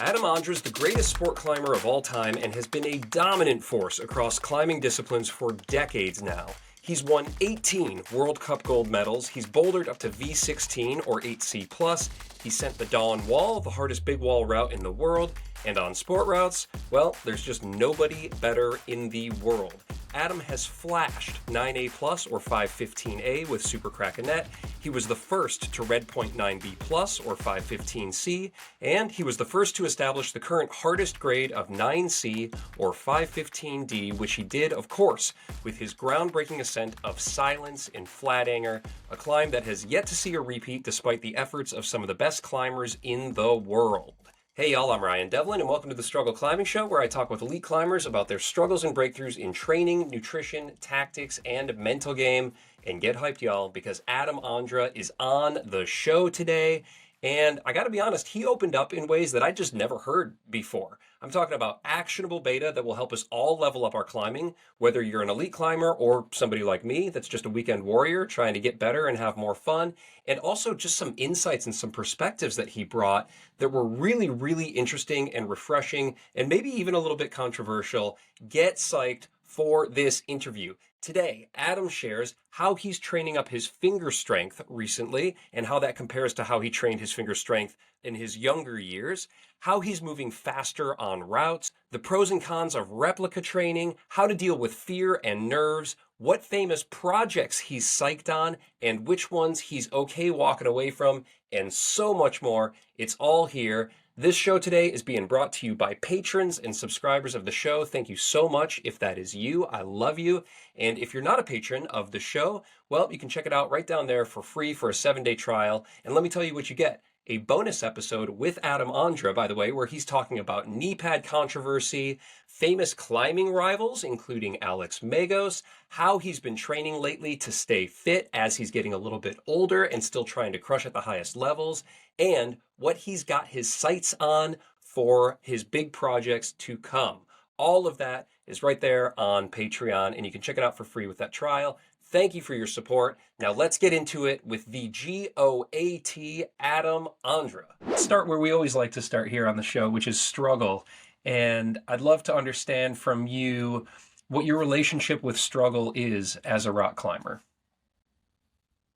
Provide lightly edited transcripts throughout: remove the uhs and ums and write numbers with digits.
Adam Ondra is the greatest sport climber of all time and has been a dominant force across climbing disciplines for decades now. He's won 18 World Cup gold medals. He's bouldered up to V16 or 8C+. He sent the Dawn Wall, the hardest big wall route in the world. And on sport routes, well, there's just nobody better in the world. Adam has flashed 9A plus or 515A with Super Krakenet. He was the first to red point 9B plus or 515C, and he was the first to establish the current hardest grade of 9C or 515D, which he did, of course, with his groundbreaking ascent of Silence in Flatanger, a climb that has yet to see a repeat despite the efforts of some of the best climbers in the world. Hey y'all, I'm Ryan Devlin, and welcome to the Struggle Climbing Show, where I talk with elite climbers about their struggles and breakthroughs in training, nutrition, tactics, and mental game. And get hyped, y'all, because Adam Ondra is on the show today. And I gotta be honest, he opened up in ways that I just never heard before. I'm talking about actionable beta that will help us all level up our climbing, whether you're an elite climber or somebody like me that's just a weekend warrior trying to get better and have more fun. And also just some insights and some perspectives that he brought that were really, really interesting and refreshing and maybe even a little bit controversial. Get psyched for this interview. Today, Adam shares how he's training up his finger strength recently and how that compares to how he trained his finger strength in his younger years, how he's moving faster on routes, the pros and cons of replica training, how to deal with fear and nerves, what famous projects he's psyched on, and which ones he's okay walking away from, and so much more. It's all here. This show today is being brought to you by patrons and subscribers of the show. Thank you so much if that is you. I love you. And if you're not a patron of the show, well, you can check it out right down there for free for a 7-day trial. And let me tell you what you get. A bonus episode with Adam Ondra, by the way, where he's talking about knee pad controversy, famous climbing rivals, including Alex Megos, how he's been training lately to stay fit as he's getting a little bit older and still trying to crush at the highest levels, and what he's got his sights on for his big projects to come. All of that is right there on Patreon, and you can check it out for free with that trial. Thank you for your support. Now let's get into it with the GOAT, Adam Ondra. Let's start where we always like to start here on the show, which is struggle. And I'd love to understand from you what your relationship with struggle is as a rock climber.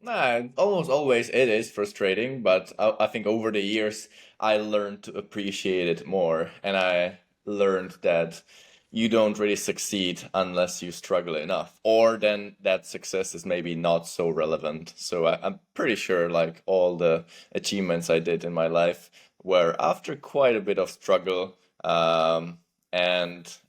Almost always it is frustrating, but I think over the years I learned to appreciate it more, and I learned that you don't really succeed unless you struggle enough, or then that success is maybe not so relevant. So I'm pretty sure like all the achievements I did in my life were after quite a bit of struggle, and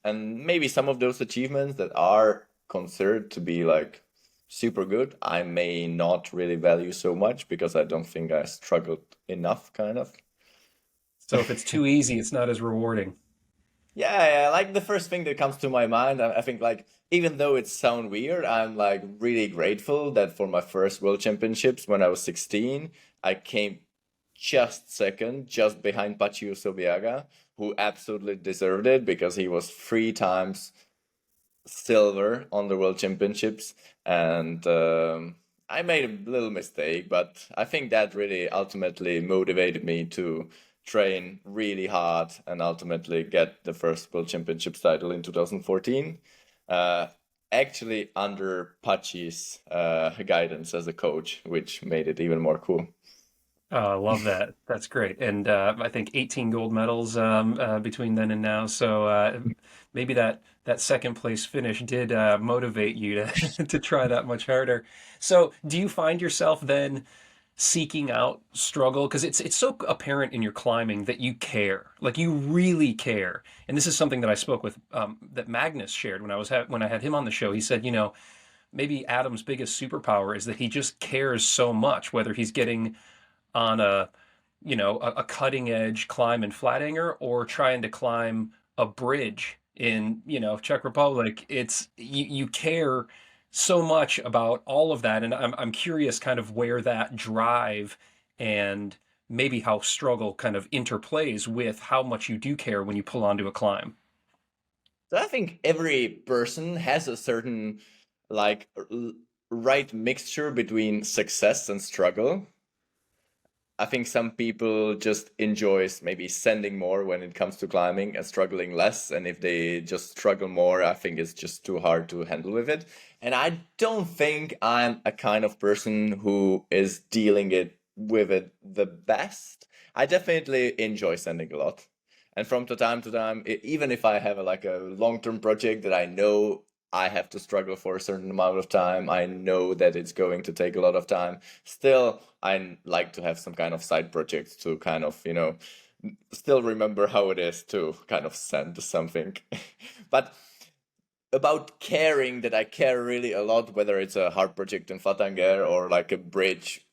maybe some of those achievements that are considered to be like super good, I may not really value so much because I don't think I struggled enough, kind of. So if it's too easy, it's not as rewarding. Yeah, like the first thing that comes to my mind, I think like even though it sound weird, I'm like really grateful that for my first World Championships when I was 16, I came just second, just behind Pachiu Sobiaga, who absolutely deserved it because he was 3 times silver on the World Championships, and I made a little mistake, but I think that really ultimately motivated me to train really hard and ultimately get the first World Championships title in 2014. Uh, Actually, under Pachi's guidance as a coach, which made it even more cool. Oh, I love that. That's great. And I think 18 gold medals between then and now. So maybe that second place finish did motivate you to to try that much harder. So do you find yourself then seeking out struggle? Because it's so apparent in your climbing that you care, like you really care. And this is something that I spoke with that Magnus shared when when I had him on the show. He said, maybe Adam's biggest superpower is that he just cares so much, whether he's getting on a cutting edge climb in Flatanger or trying to climb a bridge in Czech Republic. It's you care so much about all of that, and I'm curious kind of where that drive and maybe how struggle kind of interplays with how much you do care when you pull onto a climb. So I think every person has a certain like right mixture between success and struggle. I think some people just enjoys maybe sending more when it comes to climbing and struggling less. And if they just struggle more, I think it's just too hard to handle with it. And I don't think I'm a kind of person who is dealing it with it the best. I definitely enjoy sending a lot. And from time to time, even if I have like a long-term project that I know I have to struggle for a certain amount of time, I know that it's going to take a lot of time. Still, I like to have some kind of side projects to kind of, still remember how it is to kind of send something. But about caring, that I care really a lot, whether it's a hard project in Flatanger or like a bridge,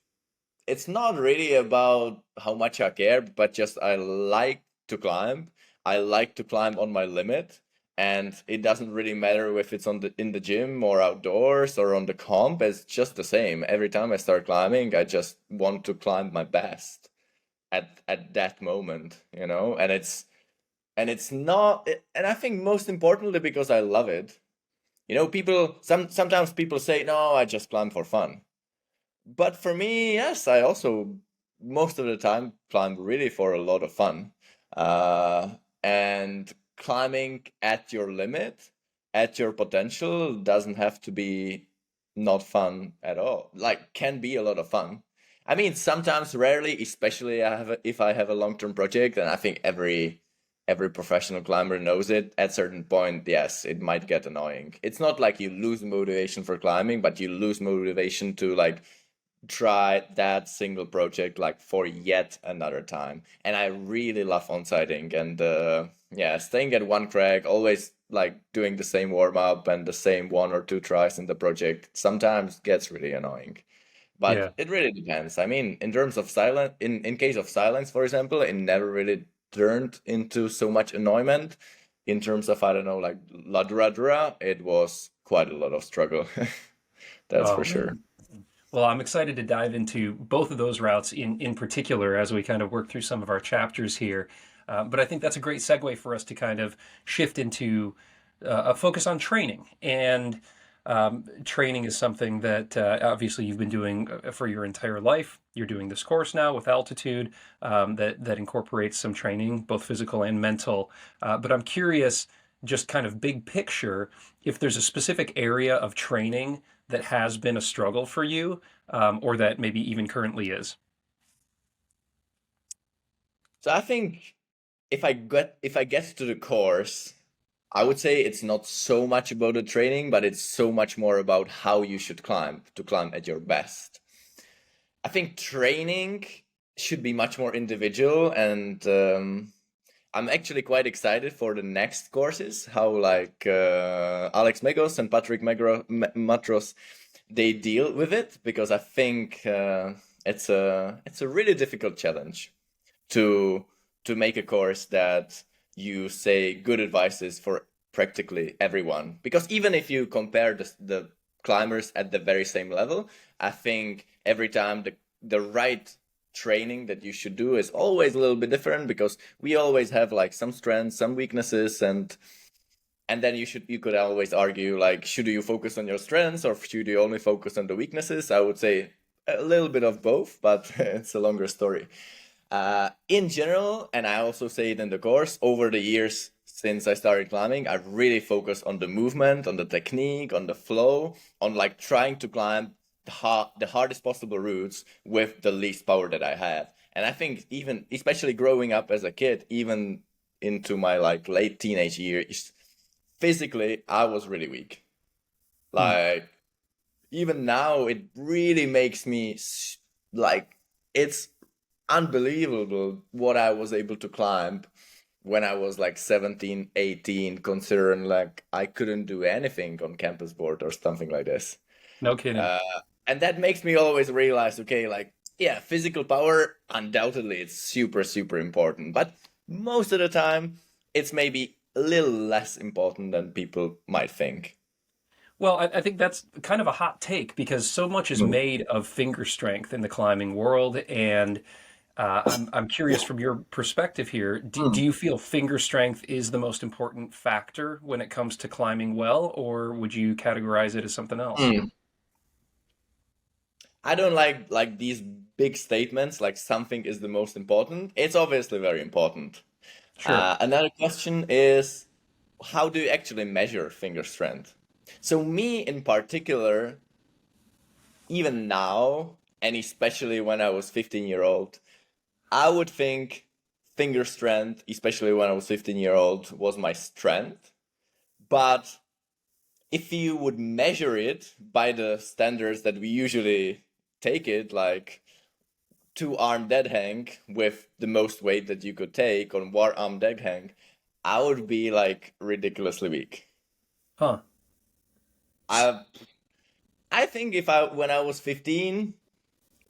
it's not really about how much I care, but just I like to climb. I like to climb on my limit, and it doesn't really matter if it's on the in the gym or outdoors or on the comp. It's just the same. Every time I start climbing, I just want to climb my best at that moment, and it's not, and I think most importantly because I love it. People sometimes people say, "No, I just climb for fun." But for me, yes, I also most of the time climb really for a lot of fun. And climbing at your limit, at your potential, doesn't have to be not fun at all. Like, can be a lot of fun. I mean, sometimes, rarely, especially if I have a long-term project, and I think every professional climber knows it. At certain point, yes, it might get annoying. It's not like you lose motivation for climbing, but you lose motivation to like try that single project like for yet another time. And I really love on-siting and yeah, staying at one crack, always like doing the same warm-up and the same one or two tries in the project sometimes gets really annoying. But Yeah. it really depends. I mean, in terms of silence, in case of silence, for example, it never really turned into so much annoyment. In terms of, I don't know, like La Dura Dura, it was quite a lot of struggle. That's Oh for sure. man. Well, I'm excited to dive into both of those routes in particular as we kind of work through some of our chapters here. But I think that's a great segue for us to kind of shift into a focus on training. And training is something that obviously you've been doing for your entire life. You're doing this course now with altitude that incorporates some training, both physical and mental. But I'm curious, just kind of big picture, if there's a specific area of training that has been a struggle for you, or that maybe even currently is. So I think if I get to the course, I would say it's not so much about the training, but it's so much more about how you should climb to climb at your best. I think training should be much more individual, and I'm actually quite excited for the next courses. How like Alex Megos and Patrick Matros they deal with it, because I think it's a really difficult challenge to make a course that you say good advices for practically everyone. Because even if you compare the climbers at the very same level, I think every time the right training that you should do is always a little bit different, because we always have like some strengths, some weaknesses, and then you could always argue like, should you focus on your strengths or should you only focus on the weaknesses? I would say a little bit of both, but it's a longer story. In general, and I also say it in the course, over the years since I started climbing, I've really focused on the movement, on the technique, on the flow, on like trying to climb the hardest possible routes with the least power that I have. And I think even, especially growing up as a kid, even into my like late teenage years, physically, I was really weak. Hmm. Like, even now, it really makes me like, it's unbelievable what I was able to climb when I was like 17, 18, considering like I couldn't do anything on campus board or something like this. No kidding. Uh, and that makes me always realize, okay, like, yeah, physical power, undoubtedly, it's super, super important. But most of the time, it's maybe a little less important than people might think. Well, I think that's kind of a hot take because so much is Mm. made of finger strength in the climbing world, and I'm curious from your perspective here. Do Mm. you feel finger strength is the most important factor when it comes to climbing well, or would you categorize it as something else? Mm. I don't like these big statements like something is the most important. It's obviously very important. Sure. Another question is, how do you actually measure finger strength? So me in particular, even now, and especially when I was 15-year-old, I would think finger strength, especially when I was 15-year-old, was my strength. But if you would measure it by the standards that we usually take it, like two arm dead hang with the most weight that you could take on one arm dead hang, I would be like ridiculously weak. Huh. I I think if I when I was 15,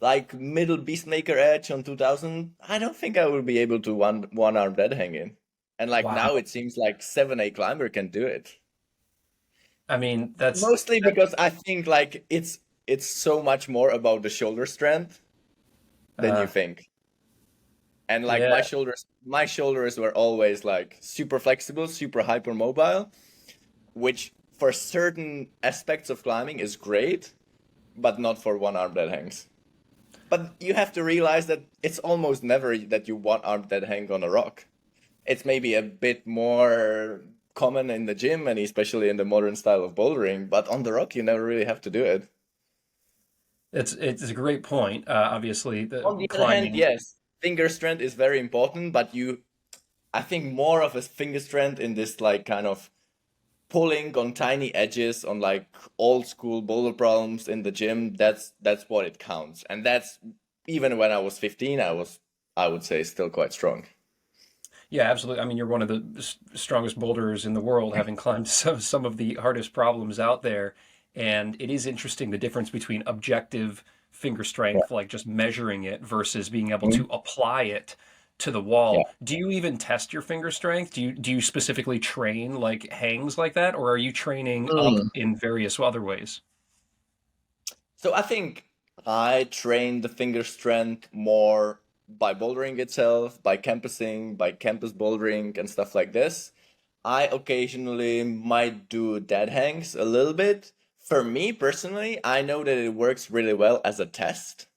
like middle Beastmaker Edge on 2000, I don't think I would be able to one arm dead hang in. And like now Wow. it seems like 7A climber can do it. I mean, Mostly because I think like it's so much more about the shoulder strength than you uh, think. And like yeah, my shoulders were always like super flexible, super hypermobile, which for certain aspects of climbing is great, but not for one arm dead hangs. But you have to realize that it's almost never that you one arm dead hang on a rock. It's maybe a bit more common in the gym and especially in the modern style of bouldering, but on the rock you never really have to do it. it's a great point. Obviously, the On the other hand, climbing. yes, finger strength is very important, but I think more of a finger strength in this like kind of pulling on tiny edges on like old school boulder problems in the gym. That's what it counts, and that's even when I was 15, I would say still quite strong. Yeah, absolutely. I mean, you're one of the strongest boulders in the world, having climbed some of the hardest problems out there. And it is interesting the difference between objective finger Yeah. strength, like just measuring it, versus being able to Mhm. apply it to the Yeah. wall. Do you even test your finger strength? Do you specifically train like hangs like that, or are you training up Mm. in various other ways? So I think I train the finger strength more by bouldering itself, by campusing, by campus bouldering and stuff like this. I occasionally might do dead hangs a little bit. For me personally, I know that it works really well as a test.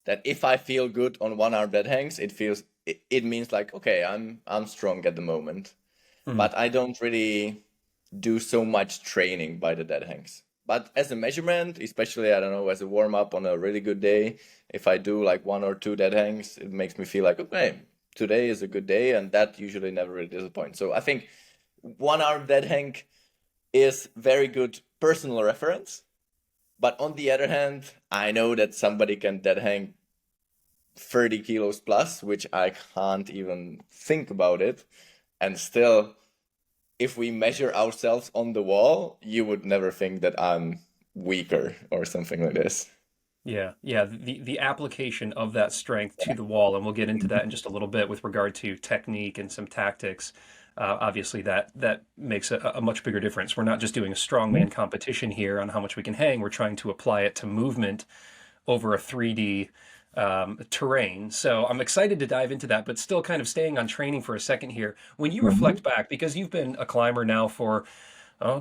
That if I feel good on one arm dead hangs, it means like okay, I'm strong at the moment. Mhm. But I don't really do so much training by the dead hangs. But as a measurement, especially I don't know, as a warm up on a really good day, if I do like one or two dead hangs, it makes me feel like okay, today is a good day, and that usually never really disappoints. So I think one arm dead hang is very good personal reference. But on the other hand, I know that somebody can dead hang 30 kilos plus, which I can't even think about it. And still, if we measure ourselves on the wall, you would never think that I'm weaker or something like this. Yeah, yeah. The application of that strength to the wall, and we'll get into that in just a little bit with regard to technique and some tactics. Obviously, that makes a much bigger difference. We're not just doing a strongman competition here on how much we can hang. We're trying to apply it to movement over a 3D terrain. So I'm excited to dive into that, but still kind of staying on training for a second here. When you reflect back, because you've been a climber now for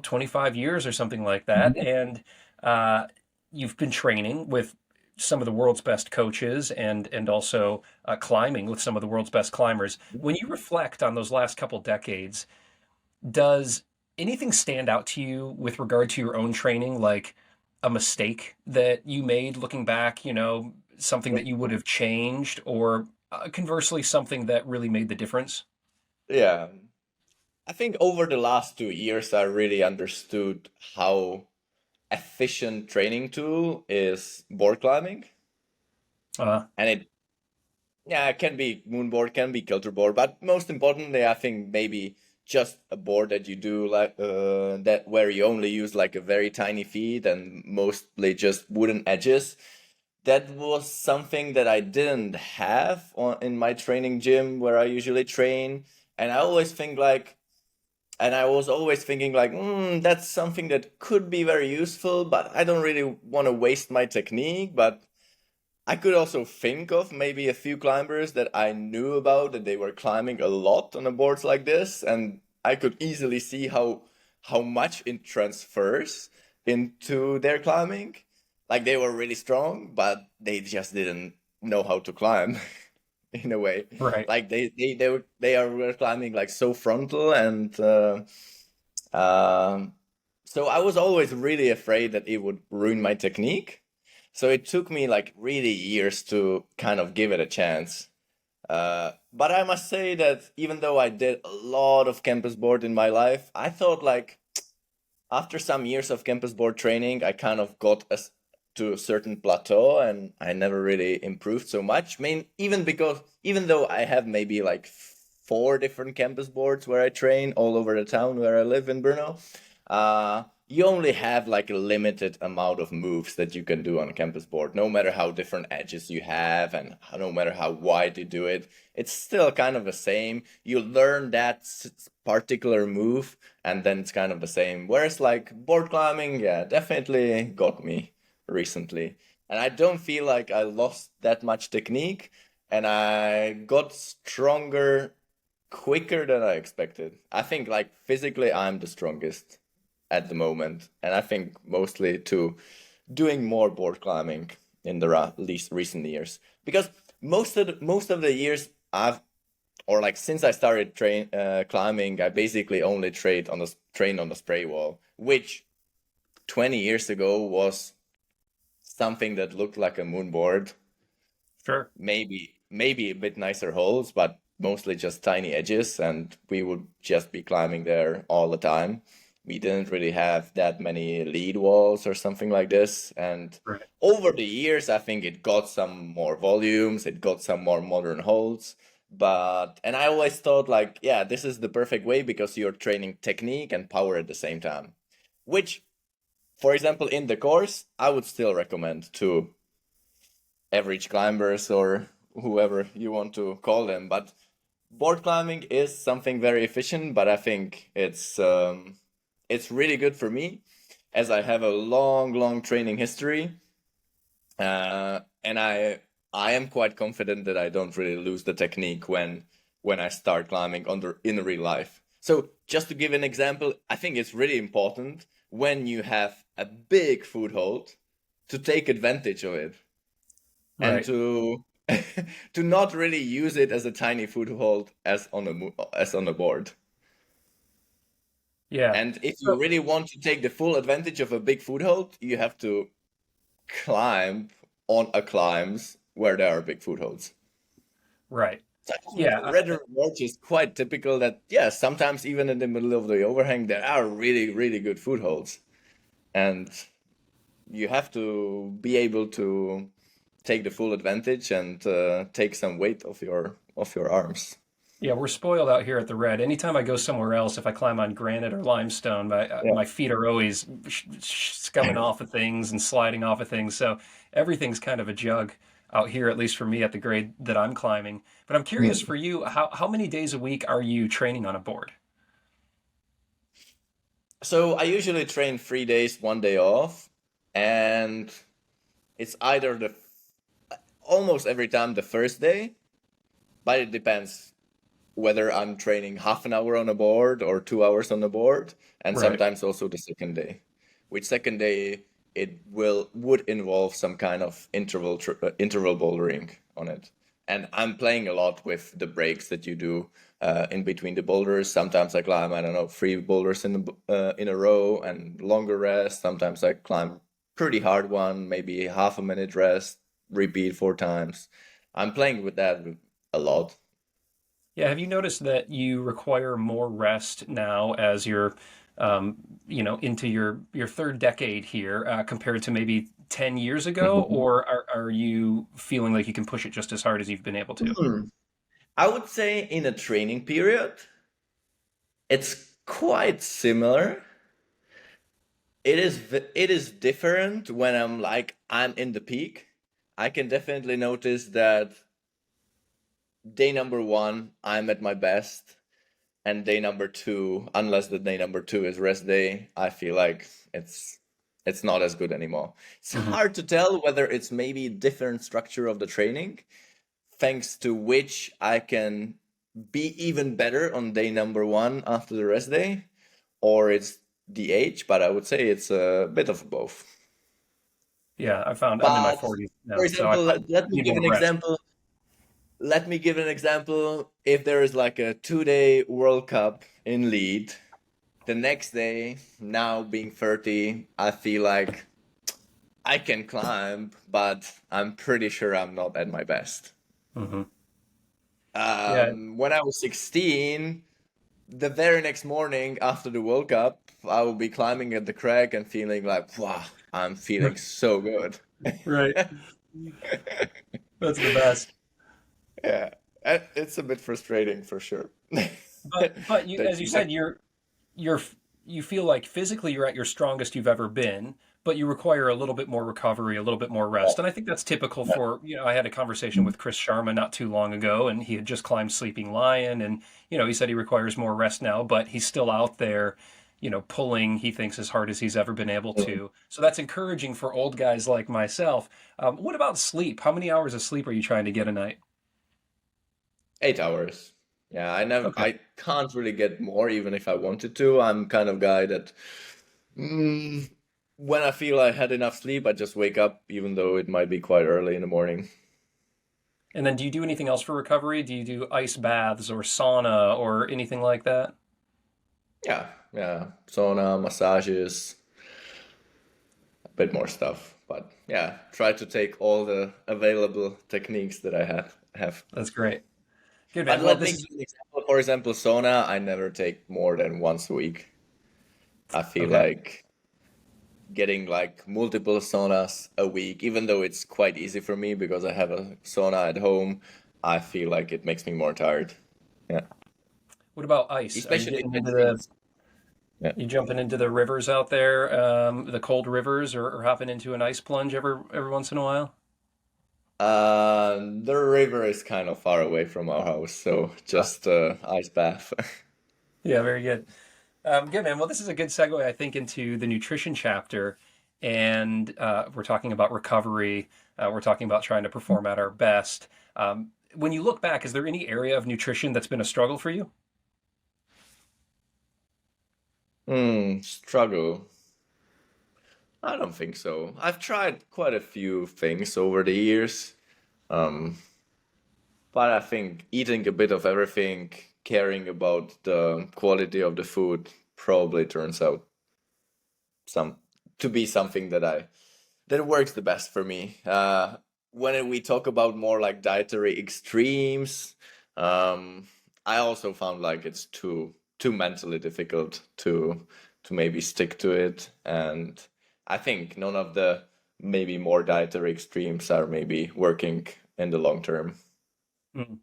25 years or something like that. And uh, you've been training with some of the world's best coaches and also climbing with some of the world's best climbers. When you reflect on those last couple decades, does anything stand out to you with regard to your own training, like a mistake that you made looking back, something that you would have changed, or conversely, something that really made the difference? Yeah. I think over the last 2 years, I really understood how efficient training tool is board climbing. Uh, And yeah, it can be moonboard, can be kilterboard, but most importantly, I think maybe just a board that you do like that where you only use like a very tiny feet and mostly just wooden edges. That was something that I didn't have in my training gym where I usually train, and I was always thinking like, that's something that could be very useful, but I don't really want to waste my technique. But I could also think of maybe a few climbers that I knew about that they were climbing a lot on the boards like this, and I could easily see how much it transfers into their climbing. like they were really strong, but they just didn't know how to climb in a way. Right. Like were climbing like so frontal and um so I was always really afraid that it would ruin my technique. So it took me like really years to kind of give it a chance. But I must say that even though I did a lot of campus board in my life, I thought like after some years of campus board training, I kind of got to a certain plateau and I never really improved so much. I mean, even though I have maybe like four different campus boards where I train all over the town where I live in Brno, you only have like a limited amount of moves that you can do on a campus board, no matter how different edges you have and no matter how wide you do it. It's still kind of the same. You learn that particular move and then it's kind of the same. Whereas like board climbing, yeah, definitely got me recently. And I don't feel like I lost that much technique and I got stronger quicker than I expected. I think like physically I'm the strongest at the moment, and I think mostly to doing more board climbing in the least recent years because most of the years I've or like since I started climbing, I basically only trained on the spray wall, which 20 years ago was something that looked like a moon board. Sure. Maybe a bit nicer holes, but mostly just tiny edges, and we would just be climbing there all the time. We didn't really have that many lead walls or something like this. And Right. over the years, I think it got some more volumes, it got some more modern holes. And I always thought like, yeah, this is the perfect way because you're training technique and power at the same time. Which, for example, in the course, I would still recommend to average climbers or whoever you want to call them. But board climbing is something very efficient, but I think it's really good for me as I have a long training history, and I am quite confident that I don't really lose the technique when I start climbing in real life. So just to give an example, I think it's really important when you have a big foothold to take advantage of it and Right. to not really use it as a tiny foothold as on a board. Yeah. And if you So, really want to take the full advantage of a big foothold, you have to climb on a climbs where there are big footholds. right. So I think Yeah. Red River Gorge is quite typical that, yeah, sometimes even in the middle of the overhang, there are really good footholds. And you have to be able to take the full advantage and take some weight of your arms. Yeah, we're spoiled out here at the Red. Anytime I go somewhere else, if I climb on granite or limestone, Yeah. my feet are always scumming off of things and sliding off of things. So everything's kind of a jug out here, at least for me at the grade that I'm climbing. But I'm curious for you, how many days a week are you training on a board? So I usually train 3 days, 1 day off, and it's either the almost every time the first day, but it depends whether I'm training half an hour on a board or 2 hours on the board, and Right. sometimes also the second day. Which second day it would involve some kind of interval bouldering on it. And I'm playing a lot with the breaks that you do in between the boulders. Sometimes I climb, I don't know, three boulders in a row and longer rest. Sometimes I climb pretty hard one, maybe half a minute rest, repeat 4 times. I'm playing with that a lot. Yeah, have you noticed that you require more rest now as you're, into your third decade here, compared to maybe 10 years ago, or are you feeling like you can push it just as hard as you've been able to? I would say in a training period, it's quite similar. It is different when I'm in the peak. I can definitely notice that day number one, I'm at my best, and day number two, unless the day number two is rest day, I feel like it's not as good anymore. It's Hmm. hard to tell whether it's maybe different structure of the training, thanks to which I can be even better on day number one after the rest day, or it's the age, but I would say it's a bit of both. Yeah, I found I'm in my But 40s for now, so I example, find I let me need give more an rest. example. Let me give an example. If there is like a 2 day World Cup in lead, the next day, now being 30, I feel like I can climb, but I'm pretty sure I'm not at my best. Hmm. Yeah, When I was 16, the very next morning after the World Cup, I will be climbing at the crag and feeling like, wow, I'm feeling so good. right. That's the best. Yeah, it's a bit frustrating for sure. But you, That as you you have, said, you're you feel like physically you're at your strongest you've ever been, but you require a little bit more recovery, a little bit more rest. And I think that's typical for, I had a conversation with Chris Sharma not too long ago, and he had just climbed Sleeping Lion, and he said he requires more rest now, but he's still out there, pulling, he thinks, as hard as he's ever been able to. So that's encouraging for old guys like myself. What about sleep? How many hours of sleep are you trying to get a night? 8 hours. Yeah, Okay. I can't really get more, even if I wanted to. I'm kind of guy that mm, when I feel I had enough sleep, I just wake up, even though it might be quite early in the morning. And then do you do anything else for recovery? Do you do ice baths or sauna or anything like that? Yeah, yeah, sauna, massages, a bit more stuff. But yeah, try to take all the available techniques that have. That's great. Good, But man. Well, let this me is give an example. For example, sauna, I never take more than once a week. I feel okay. like getting like multiple saunas a week, even though it's quite easy for me because I have a sauna at home, I feel like it makes me more tired. Yeah. What about ice? Are you Especially getting if into it's the yeah. you jumping into the rivers out there, the cold rivers, or hopping into an ice plunge every once in a while? The river is kind of far away from our house, so Ah, just ice bath. yeah, very good. Good, man. Well, this is a good segue, I think, into the nutrition chapter, and we're talking about recovery. We're talking about trying to perform at our best. When you look back, is there any area of nutrition that's been a struggle for you? Struggle. I don't think so. I've tried quite a few things over the years. Um, But I think eating a bit of everything, caring about the quality of the food, probably turns out some to be something that works the best for me. When we talk about more like dietary extremes, um, I also found like it's too mentally difficult to maybe stick to it, and I think none of the maybe more dietary extremes are maybe working in the long term. Mm.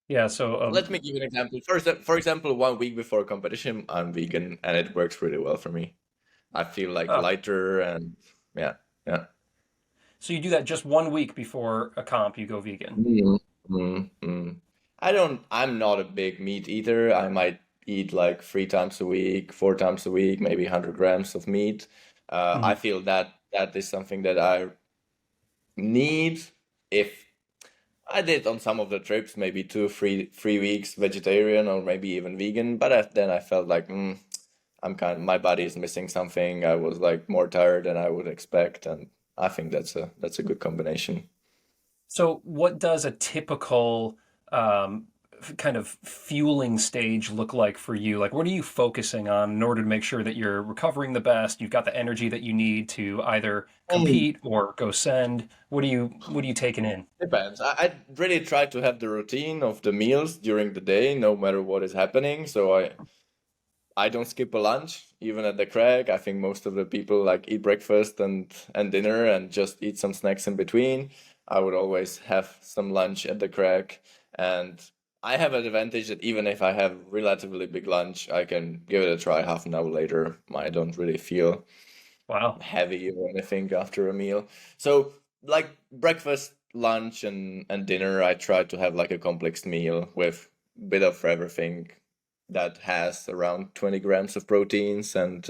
Yeah. So, Let me give you an example. First, for example, 1 week before competition, I'm vegan, and it works really well for me. I feel like oh, lighter, and yeah, yeah. so you do that just 1 week before a comp, you go vegan. Mm, mm. I'm not a big meat eater. I might eat like 3 times a week, 4 times a week, maybe 100 grams of meat. I Mhm. feel that that is something that I need. If I did on some of the trips, maybe 3 weeks vegetarian or maybe even vegan, but then I felt like my body is missing something. I was like more tired than I would expect, and I think that's a good combination. So, what does a typical kind of fueling stage look like for you? Like, what are you focusing on in order to make sure that you're recovering the best? You've got the energy that you need to either Mm. compete or go send. What are you taking in? Depends. I really try to have the routine of the meals during the day, no matter what is happening. So I don't skip a lunch, even at the crag. I think most of the people like eat breakfast and dinner and just eat some snacks in between. I would always have some lunch at the crag, and I have an advantage that even if I have relatively big lunch, I can give it a try half an hour later. I don't really feel Wow. heavy or anything after a meal. So like breakfast, lunch, and dinner, I try to have like a complex meal with bit of everything that has around 20 grams of proteins and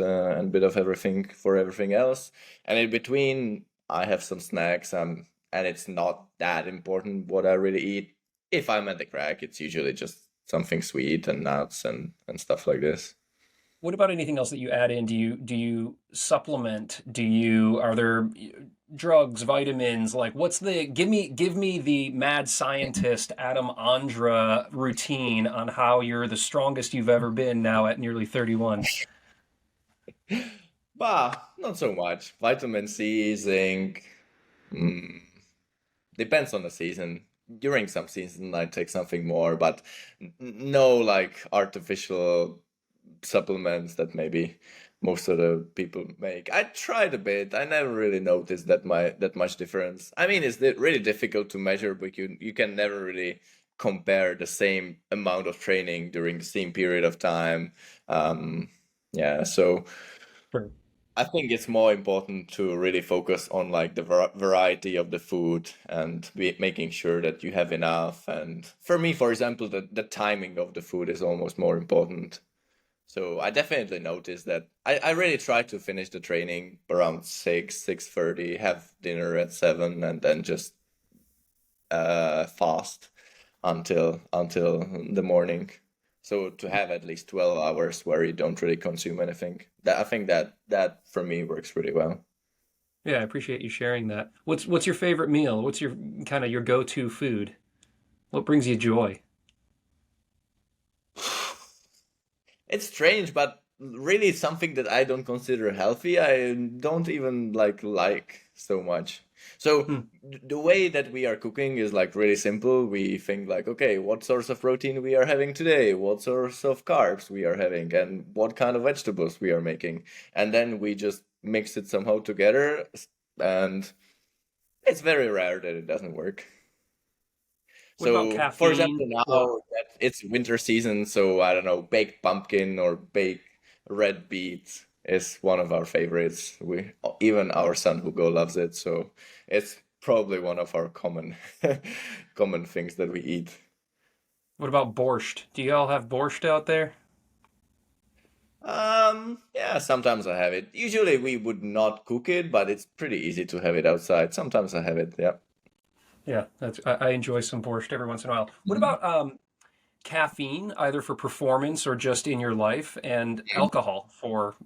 bit of everything for everything else. And in between, I have some snacks. And it's not that important what I really eat. If I'm at the crack, it's usually just something sweet and nuts and stuff like this. What about anything else that you add in? Do you supplement? Are there drugs, vitamins? Like what's the give me the mad scientist Adam Ondra routine on how you're the strongest you've ever been now at nearly 31. Bah, not so much. Vitamin C, zinc. Mm, depends on the season. During some season, I take something more, but no like artificial supplements that maybe most of the people make. I tried a bit. I never really noticed that much difference. I mean, it's really difficult to measure, but you can never really compare the same amount of training during the same period of time. Yeah, so Sure. I think it's more important to really focus on like the variety of the food and making sure that you have enough. And for me, for example, the timing of the food is almost more important. So I definitely noticed that I really try to finish the training around 6:30, have dinner at 7, and then just fast until the morning. So to have at least 12 hours where you don't really consume anything. I think that for me works really well. Yeah, I appreciate you sharing that. What's your favorite meal? What's your kind of your go-to food? What brings you joy? It's strange, but really something that I don't consider healthy. I don't even like so much. So Hmm. the way that we are cooking is like really simple. We think like, okay, what source of protein we are having today, what source of carbs we are having, and what kind of vegetables we are making, and then we just mix it somehow together. And it's very rare that it doesn't work. What about So, for caffeine? example, now Or that it's winter season, so I don't know, baked pumpkin or baked red beet is one of our favorites. Even our son Hugo loves it, so it's probably one of our common common things that we eat. what about borscht? Do you all have borscht out there? Yeah, sometimes I have it. Usually we would not cook it, but it's pretty easy to have it outside. Sometimes I have it, yeah. Yeah, I enjoy some borscht every once in a while. What Mhm. about caffeine, either for performance or just in your life, and alcohol for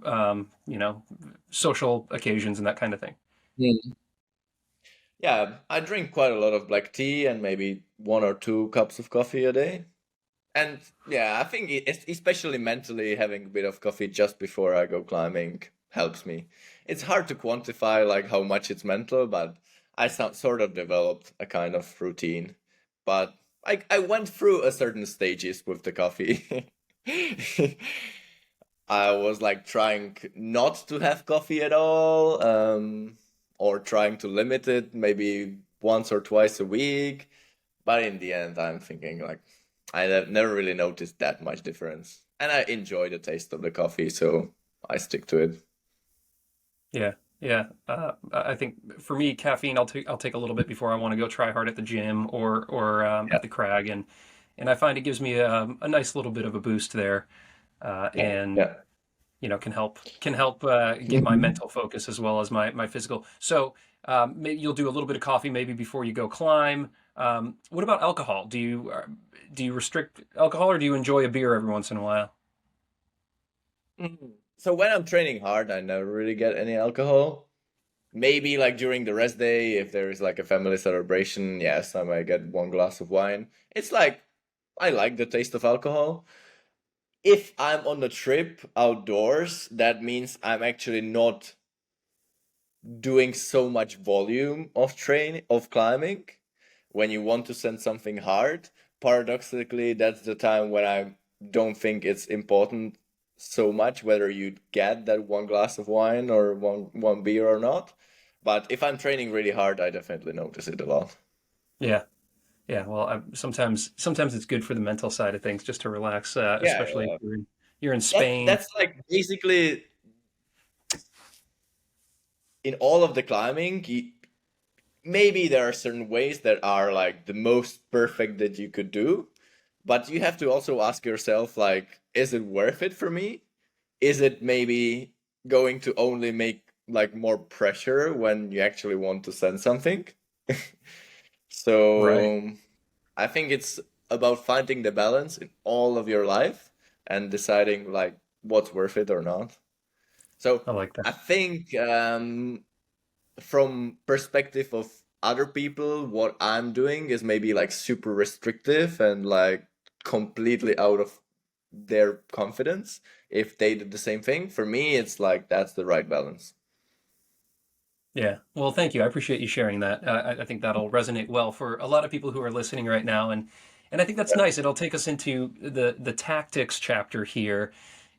social occasions and that kind of thing? Mhm. Yeah, I drink quite a lot of black tea and maybe 1 or 2 cups of coffee a day. And yeah, I think especially mentally, having a bit of coffee just before I go climbing helps me. It's hard to quantify like how much it's mental, but I sort of developed a kind of routine. But I went through a certain stages with the coffee. I was like trying not to have coffee at all, or trying to limit it maybe once or twice a week. But in the end, I'm thinking like I have never really noticed that much difference, and I enjoy the taste of the coffee, so I stick to it. Yeah, yeah. I think for me, caffeine, I'll take a little bit before I want to go try hard at the gym or Yeah, at the crag, and I find it gives me a nice little bit of a boost there, yeah, and yeah. can help get my Mhm. mental focus as well as my physical. So maybe you'll do a little bit of coffee maybe before you go climb. What about alcohol? Do you restrict alcohol or do you enjoy a beer every once in a while? Mhm. So when I'm training hard, I never really get any alcohol. Maybe like during the rest day, if there is like a family celebration, yes, I might get 1 glass of wine. It's like I like the taste of alcohol. If I'm on the trip outdoors, that means I'm actually not doing so much volume of climbing. When you want to send something hard, paradoxically, that's the time when I don't think it's important so much whether you get that 1 glass of wine or one beer or not. But if I'm training really hard, I definitely notice it a lot. Yeah. Yeah, well, sometimes it's good for the mental side of things just to relax, Yeah, especially if yeah. you're in That Spain. that's like basically in all of the climbing. Maybe there are certain ways that are like the most perfect that you could do, but you have to also ask yourself like, is it worth it for me? Is it maybe going to only make like more pressure when you actually want to send something? Right. So I think it's about finding the balance in all of your life and deciding like what's worth it or not. So I like that. I think from perspective of other people, what I'm doing is maybe like super restrictive and like completely out of their confidence if they did the same thing. For me, it's like that's the right balance. Yeah. Well, thank you. I appreciate you sharing that. I think that'll resonate well for a lot of people who are listening right now, and I think that's Yeah. nice. It'll take us into the tactics chapter here,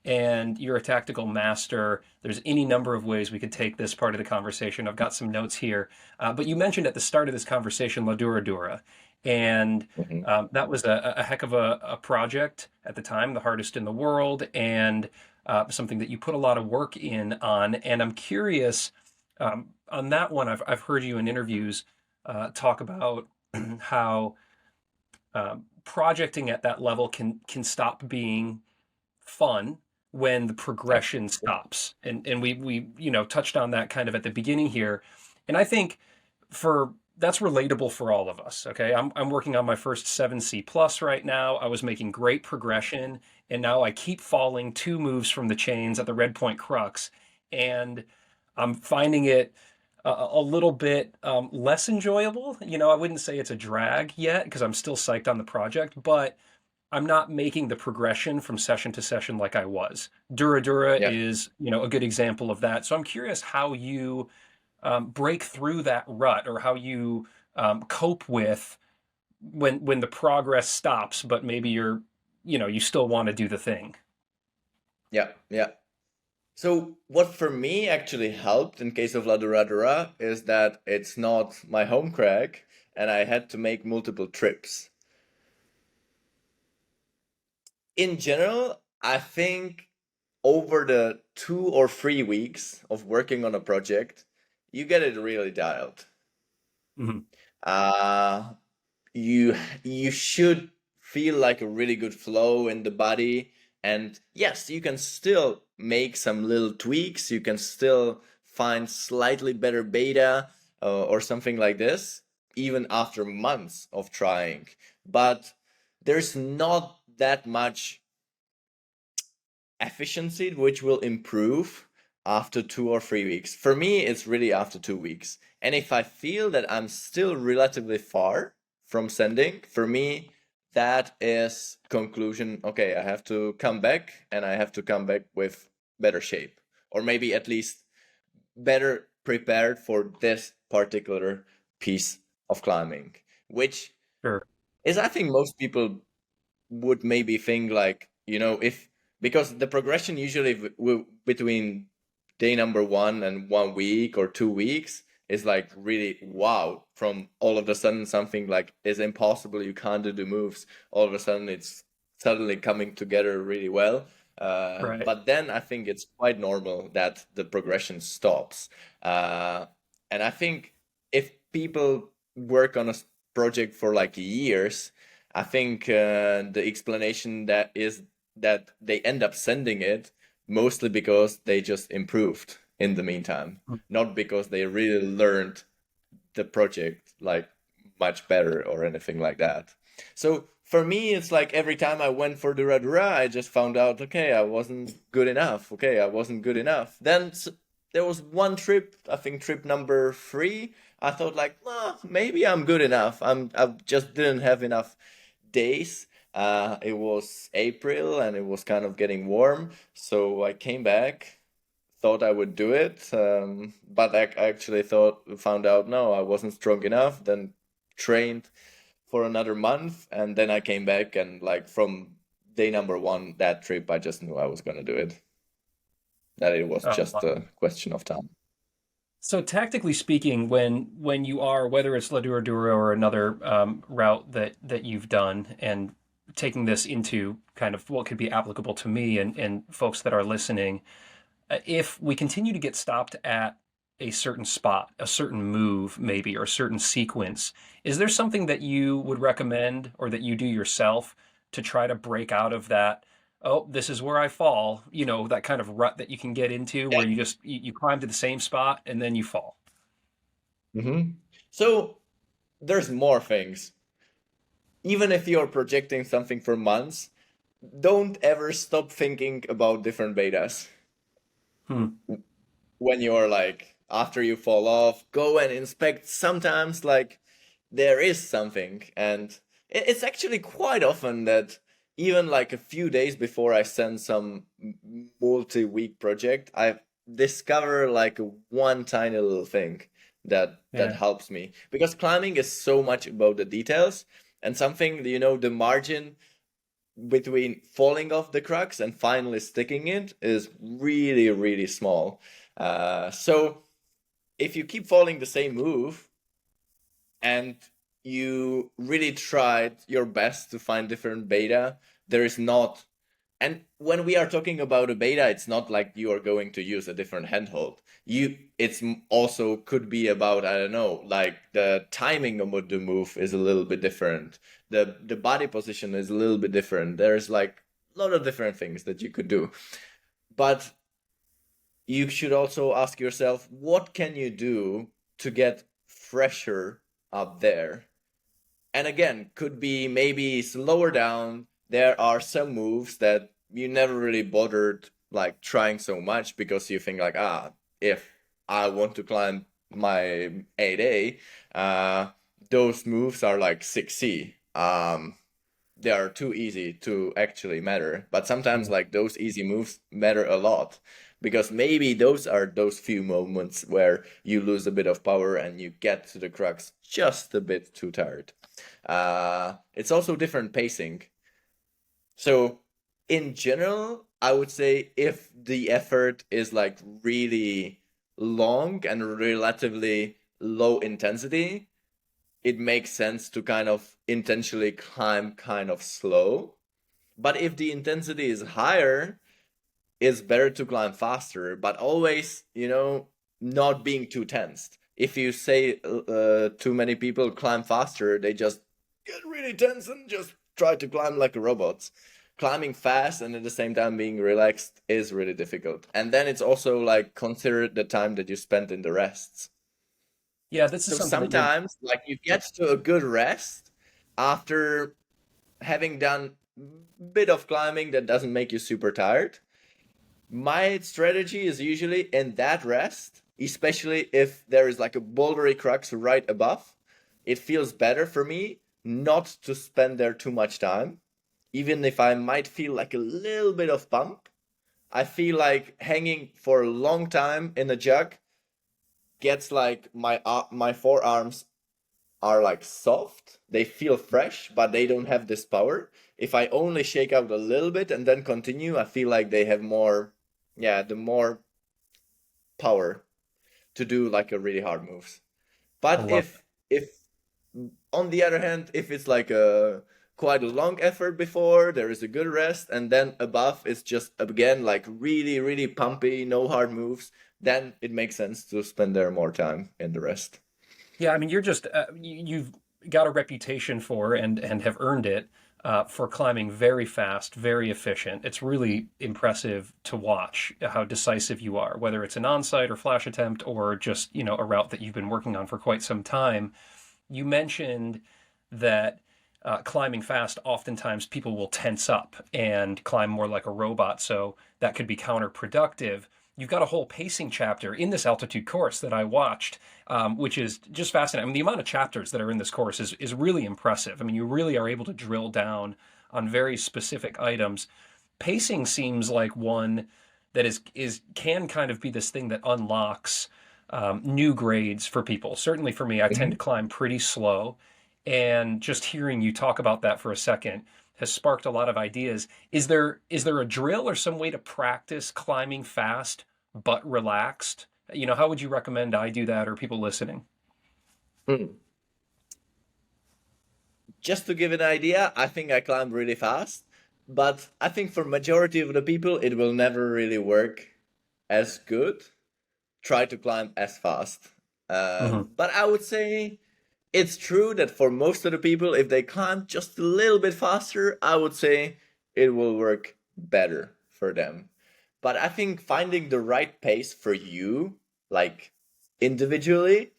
and you're a tactical master. There's any number of ways we could take this part of the conversation. I've got some notes here, but you mentioned at the start of this conversation La Dura Dura, and Mhm. that was a heck of a project at the time, the hardest in the world, and something that you put a lot of work in on. And I'm curious. On that one, I've heard you in interviews talk about how projecting at that level can stop being fun when the Yeah. progression stops, and we touched on that kind of at the beginning here, and I think for that's relatable for all of us. Okay, I'm working on my first 7C plus right now. I was making great progression, and now I keep falling two moves from the chains at the red point crux, and I'm finding it a little bit less enjoyable. I wouldn't say it's a drag yet because I'm still psyched on the project, but I'm not making the progression from session to session like I was. Dura Dura Yeah. is, a good example of that. So I'm curious how you break through that rut, or how you cope with when the progress stops, but maybe you still want to do the thing. Yeah. Yeah. So what for me actually helped in case of La Duradora is that it's not my home crack and I had to make multiple trips. In general, I think over the 2 or 3 weeks of working on a project, you get it really dialed. Hmm. Uh, you you should feel like a really good flow in the body, and yes, you can still make some little tweaks. You can still find slightly better beta or something like this, even after months of trying. But there's not that much efficiency which will improve after 2 or 3 weeks. For me, it's really after 2 weeks. And if I feel that I'm still relatively far from sending, for me, that is conclusion. Okay, I have to come back and I have to come back with better shape, or maybe at least better prepared for this particular piece of climbing, which Sure. is, I think, most people would maybe think like, if because the progression usually between day number 1 and 1 week or 2 weeks is like really wow, from all of a sudden something like is impossible, you can't do the moves, all of a sudden it's suddenly coming together really well. Right. But then I think it's quite normal that the progression stops. uh, and I think if people work on a project for like years, I think the explanation that is that they end up sending it mostly because they just improved in the meantime, not because they really learned the project like much better or anything like that. So for me, it's like every time I went for Dura Dura, I just found out, okay, I wasn't good enough. Okay, I wasn't good enough. Then there was one trip, I think trip number 3. I thought like, well, maybe I'm good enough. I just didn't have enough days. It was April and it was kind of getting warm, so I came back, thought I would do it, but I actually found out no, I wasn't strong enough. Then trained for another month, and then I came back, and like from day number 1 that trip, I just knew I was gonna do it. That it was Oh, just a question of time. so tactically speaking, when you are, whether it's La Dura Dura or another route that you've done, and taking this into kind of what could be applicable to me and folks that are listening, if we continue to get stopped at a certain spot, a certain move maybe, or a certain sequence, is there something that you would recommend or that you do yourself to try to break out of that? Oh, this is where I fall, that kind of rut that you can get into where you climb to the same spot and then you fall. Hmm. So there's more things. Even if you're projecting something for months, don't ever stop thinking about different betas. Hmm. When you're like, after you fall off, go and inspect. Sometimes like there is something, and it's actually quite often that even like a few days before I send some multi-week project, I discover like one tiny little thing that Yeah. helps me, because climbing is so much about the details, and something, the margin between falling off the crux and finally sticking it is really, really small. So if you keep following the same move and you really tried your best to find different beta, there is not. And when we are talking about a beta, it's not like you are going to use a different handhold. It's also could be about, I don't know, like the timing of the move is a little bit different. The body position is a little bit different. There's like a lot of different things that you could do. But you should also ask yourself, what can you do to get fresher up there? And again, could be maybe slower down. There are some moves that you never really bothered like trying so much, because you think like, if I want to climb my 8A, those moves are like 6C. They are too easy to actually matter. But sometimes Yeah. like those easy moves matter a lot, because maybe those are those few moments where you lose a bit of power and you get to the crux just a bit too tired. It's also different pacing. So in general, I would say if the effort is like really long and relatively low intensity, it makes sense to kind of intentionally climb kind of slow. But if the intensity is higher, it's better to climb faster, but always, not being too tensed. If you say too many people climb faster, they just get really tense and just try to climb like robots. Climbing fast and at the same time being relaxed is really difficult. And then it's also like consider the time that you spent in the rests. Yeah, this is So something that you're. sometimes like you get to a good rest after having done bit of climbing that doesn't make you super tired. My strategy is usually in that rest, especially if there is like a bouldery crux right above. It feels better for me not to spend there too much time, even if I might feel like a little bit of bump. I feel like hanging for a long time in a jug gets like my forearms are like soft. They feel fresh, but they don't have this power. If I only shake out a little bit and then continue, I feel like they have more, yeah, the more power to do like a really hard moves. I But love if on the other hand, if it's like a quite a long effort before, there is a good rest, and then above is just again like really, really pumpy, no hard moves, then it makes sense to spend there more time in the rest. Yeah, I mean, you're just you've got a reputation for and have earned it for climbing very fast, very efficient. It's really impressive to watch how decisive you are, whether it's an on-site or flash attempt or just, a route that you've been working on for quite some time. You mentioned that climbing fast, oftentimes people will tense up and climb more like a robot, so that could be counterproductive. You've got a whole pacing chapter in this altitude course that I watched, which is just fascinating. I mean, the amount of chapters that are in this course is really impressive. I mean, you really are able to drill down on very specific items. Pacing seems like one that is can kind of be this thing that unlocks new grades for people. Certainly for me, I tend to Mhm. climb pretty slow, and just hearing you talk about that for a second has sparked a lot of ideas. Is there a drill or some way to practice climbing fast but relaxed? How would you recommend I do that or people listening? Hmm. Just to give an idea, I think I climb really fast, but I think for majority of the people it will never really work as good. Try to climb as fast. Hmm. But I would say it's true that for most of the people, if they climb just a little bit faster, I would say it will work better for them. But I think finding the right pace for you, like individually,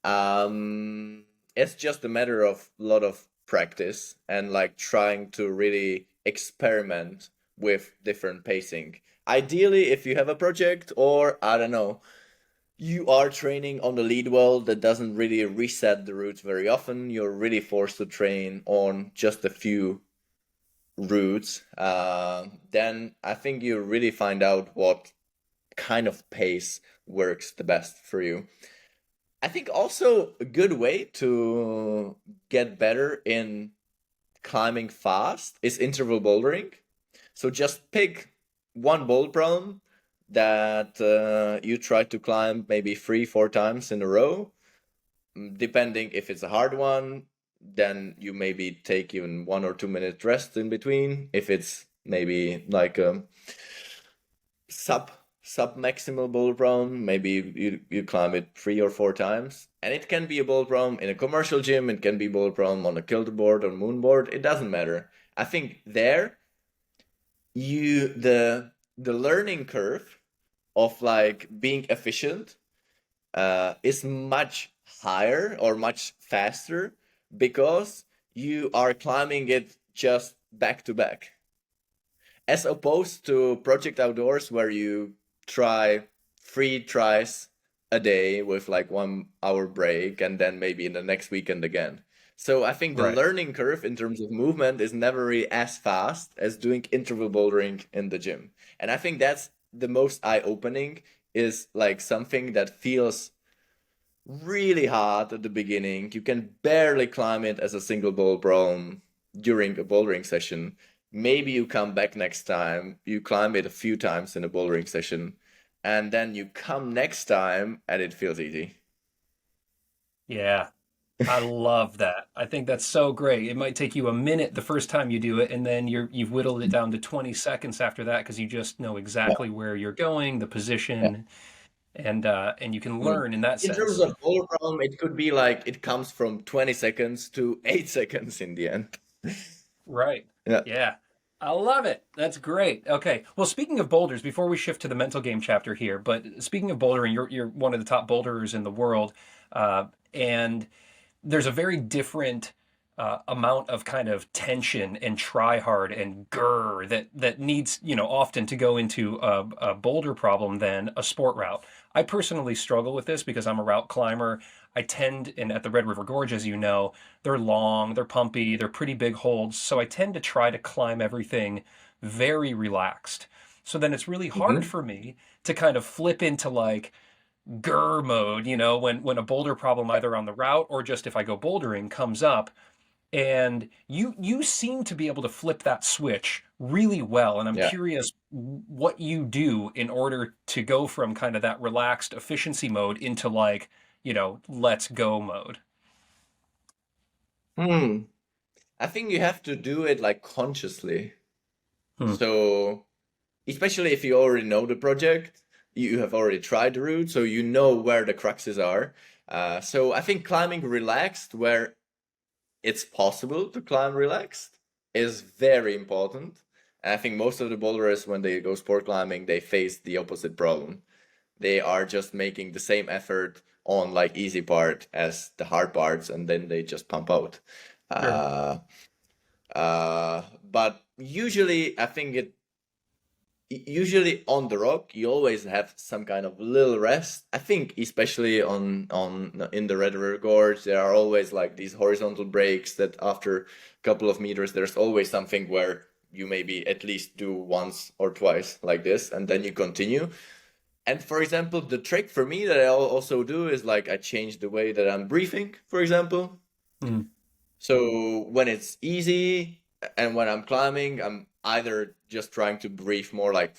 it's just a matter of a lot of practice and like trying to really experiment with different pacing. Ideally, if you have a project, or I don't know, you are training on the lead well that doesn't really reset the routes very often, you're really forced to train on just a few routes, then I think you really find out what kind of pace works the best for you. I think also a good way to get better in climbing fast is interval bouldering. So just pick one boulder problem that you try to climb maybe 3-4 times in a row. Depending if it's a hard one, then you maybe take even 1 or 2 minute rest in between. If it's maybe like a sub maximal boulder problem, maybe you climb it 3 or 4 times. And it can be a boulder problem in a commercial gym, it can be a boulder problem on a kilter board or moon board, it doesn't matter. I think there the learning curve of like being efficient is much higher or much faster because you are climbing it just back to back, as opposed to Project Outdoors where you try 3 tries a day with like 1 hour break and then maybe in the next weekend again. So I think the Right. learning curve in terms of movement is never really as fast as doing interval bouldering in the gym. And I think that's the most eye-opening, is like something that feels really hard at the beginning. You can barely climb it as a single boulder problem during a bouldering session. Maybe you come back next time, you climb it a few times in a bouldering session, and then you come next time and it feels easy. Yeah. I love that. I think that's so great. It might take you a minute the first time you do it, and then you've whittled it down to 20 seconds after that because you just know Yeah, exactly where you're going, the yeah. position, and you can Mm. learn in that In terms sense. of boulder problem, it could be like it comes from 20 seconds to 8 seconds in the end. Right. Yeah. Yeah. I love it. That's great. Okay. Well, speaking of boulders, before we shift to the mental game chapter here, but speaking of bouldering, you're one of the top boulderers in the world, and there's a very different amount of kind of tension and try hard and grr that needs often to go into a boulder problem than a sport route. I personally struggle with this because I'm a route climber. I tend, and at the Red River Gorge, as you know, they're long, they're pumpy, they're pretty big holds. So I tend to try to climb everything very relaxed. So then it's really hard Mhm. for me to kind of flip into like grr mode, when a boulder problem either on the route or just if I go bouldering comes up. And you seem to be able to flip that switch really well. And I'm Yeah. curious what you do in order to go from kind of that relaxed efficiency mode into like, let's go mode. Hmm. I think you have to do it like consciously. Hmm. So, especially if you already know the project, you have already tried the route, so you know where the cruxes are. So I think climbing relaxed, where it's possible to climb relaxed, is very important. And I think most of the boulderers, when they go sport climbing, they face the opposite problem. They are just making the same effort on like easy part as the hard parts, and then they just pump out. Sure. Uh, but usually, I think usually on the rock you always have some kind of little rest. I think especially on in the Red River Gorge there are always like these horizontal breaks that after a couple of meters there's always something where you maybe at least do once or twice like this and then you continue. And for example, the trick for me that I also do is like I change the way that I'm briefing, for example. Hmm. So when it's easy and when I'm climbing, I'm either just trying to brief more like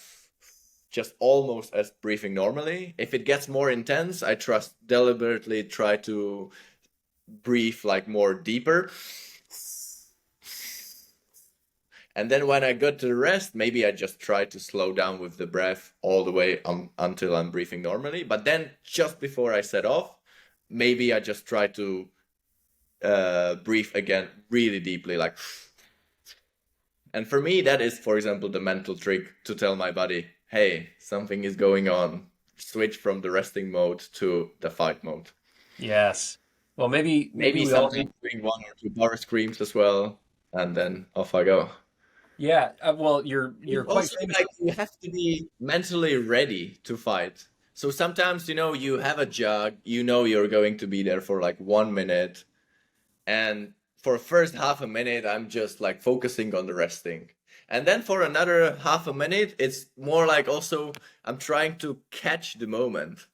just almost as briefing normally. If it gets more intense, I trust deliberately try to brief like more deeper. And then when I got to the rest, maybe I just try to slow down with the breath all the way until I'm breathing normally. But then just before I set off, maybe I just try to breathe again really deeply, like. And for me, that is, for example, the mental trick to tell my body, hey, something is going on. Switch from the resting mode to the fight mode. Yes. Well, maybe Maybe we all sometimes need. doing 1 or 2 power screams as well, and then off I go. Yeah, well, you're quite Also, famous. like you have to be mentally ready to fight. So sometimes, you have a jug, you're going to be there for like 1 minute, and for first half a minute, I'm just like focusing on the resting. And then for another half a minute, it's more like also I'm trying to catch the moment.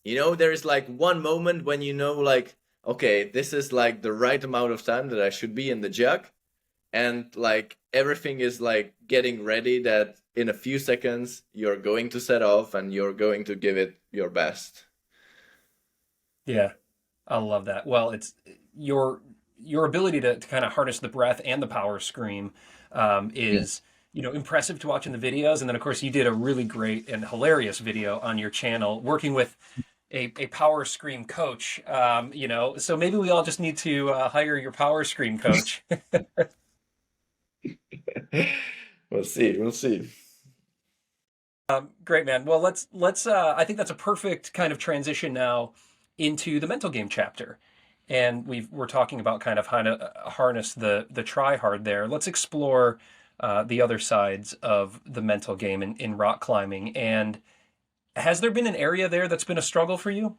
There is like one moment when like, okay, this is like the right amount of time that I should be in the jug, and like everything is like getting ready that in a few seconds you're going to set off and you're going to give it your best. Yeah, I love that. Well, it's your ability to kind of harness the breath and the power scream Yeah. is impressive to watch in the videos. And then of course you did a really great and hilarious video on your channel working with a power scream coach. So maybe we all just need to hire your power scream coach. We'll see. Great, man. Well, let's I think that's a perfect kind of transition now into the mental game chapter. And we're talking about kind of how to harness the try hard there. Let's explore the other sides of the mental game in rock climbing. And has there been an area there that's been a struggle for you?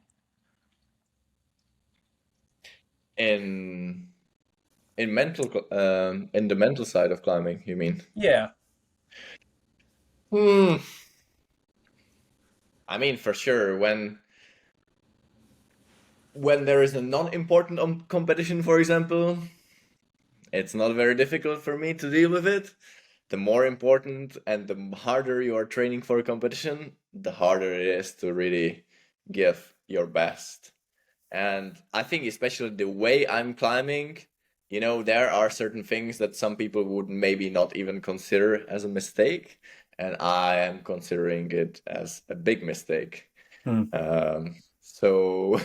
in in the mental side of climbing, you mean? Yeah. Hmm. I mean, for sure, when there is a non-important competition, for example, it's not very difficult for me to deal with it. The more important and the harder you are training for a competition, the harder it is to really give your best. And I think especially the way I'm climbing, there are certain things that some people would maybe not even consider as a mistake, and I am considering it as a big mistake. Hmm. So,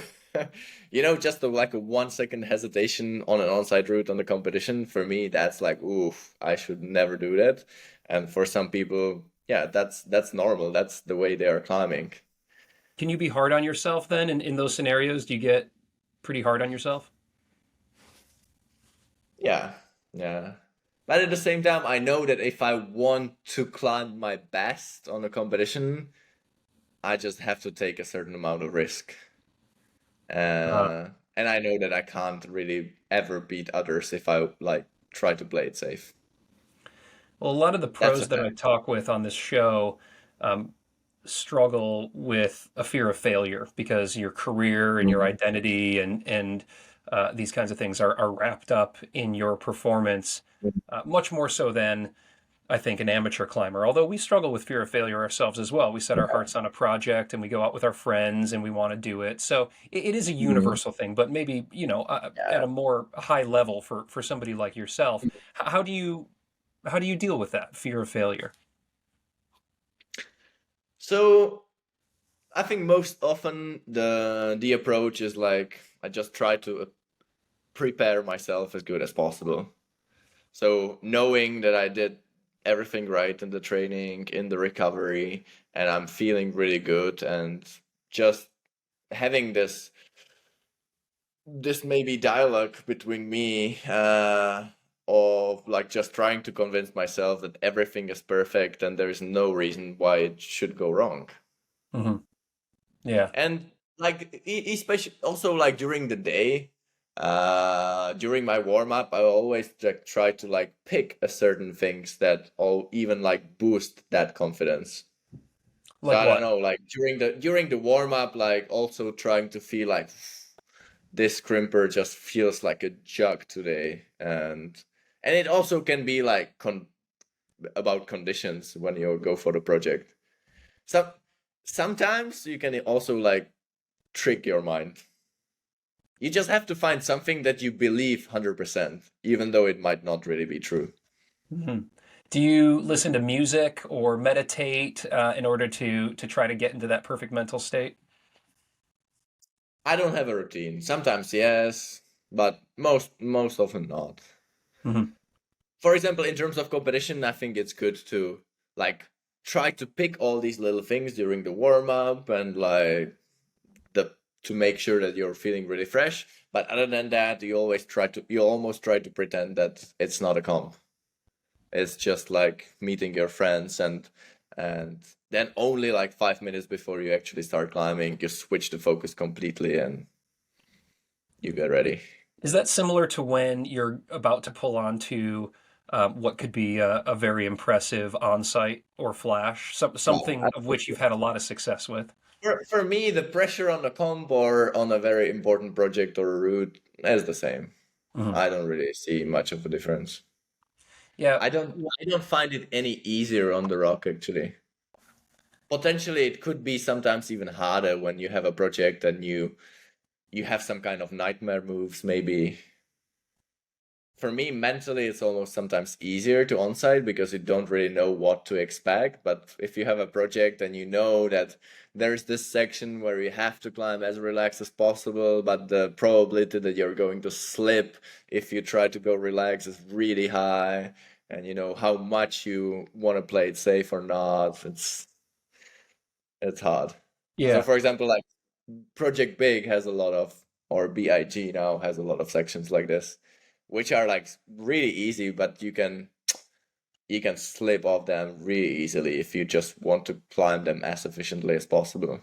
just like a 1 second hesitation on an onside route on the competition, for me, that's like, oof, I should never do that. And for some people, yeah, that's normal. That's the way they are climbing. Can you be hard on yourself then in those scenarios? Do you get pretty hard on yourself? Yeah, yeah. But at the same time, I know that if I want to climb my best on a competition, I just have to take a certain amount of risk. Uh, And I know that I can't really ever beat others if I like try to play it safe. well, a lot of the That's a pros that I fact. talk with on this show um, struggle with a fear of failure because your career and your Mhm. identity and these kinds of things are wrapped up in your performance, much more so than I think an amateur climber. Although we struggle with fear of failure ourselves as well. We set our hearts on a project and we go out with our friends and we want to do it. So it is a Mhm. universal thing, but maybe at Yeah. a more high level for somebody like yourself. How do you deal with that fear of failure? So I think most often the approach is like I just try to prepare myself as good as possible. So knowing that I did everything right in the training, in the recovery, and I'm feeling really good, and just having this maybe dialogue between me of like just trying to convince myself that everything is perfect and there is no reason why it should go wrong. Hmm. Yeah. And like especially also like during the day, during my warm up, I always like try to like pick a certain things that all even like boost that confidence. So Like I don't what? know, like during the warm up, like also trying to feel like this crimper just feels like a jug today, and it also can be like about conditions when you go for the project. So sometimes you can also like trick your mind. You just have to find something that you believe 100%, even though it might not really be true. Hmm. Do you listen to music or meditate in order to try to get into that perfect mental state? I don't have a routine. Sometimes yes, but most often not. Hmm. For example, in terms of competition, I think it's good to like try to pick all these little things during the warm up and like the to make sure that you're feeling really fresh. But other than that, you almost try to pretend that it's not a comp. It's just like meeting your friends, and then only like 5 minutes before you actually start climbing, you switch the focus completely and you get ready. Is that similar to when you're about to pull onto what could be a very impressive on-site or flash, No, something of which you've had a lot of success with? for me, the pressure on the comp or on a very important project or a route is the same. Mhm. I don't really see much of a difference. Yeah. I don't find it any easier on the rock actually. Potentially it could be sometimes even harder when you have a project and you have some kind of nightmare moves maybe. For me, mentally, it's almost sometimes easier to onsite because you don't really know what to expect. But if you have a project and you know that there's this section where you have to climb as relaxed as possible, but the probability that you're going to slip if you try to go relax is really high, and you know how much you want to play it safe or not, it's hard. So, Yeah. for example, like Project Big has a lot of, or BIG now has a lot of sections like this, which are like really easy, but you can slip off them really easily if you just want to climb them as efficiently as possible.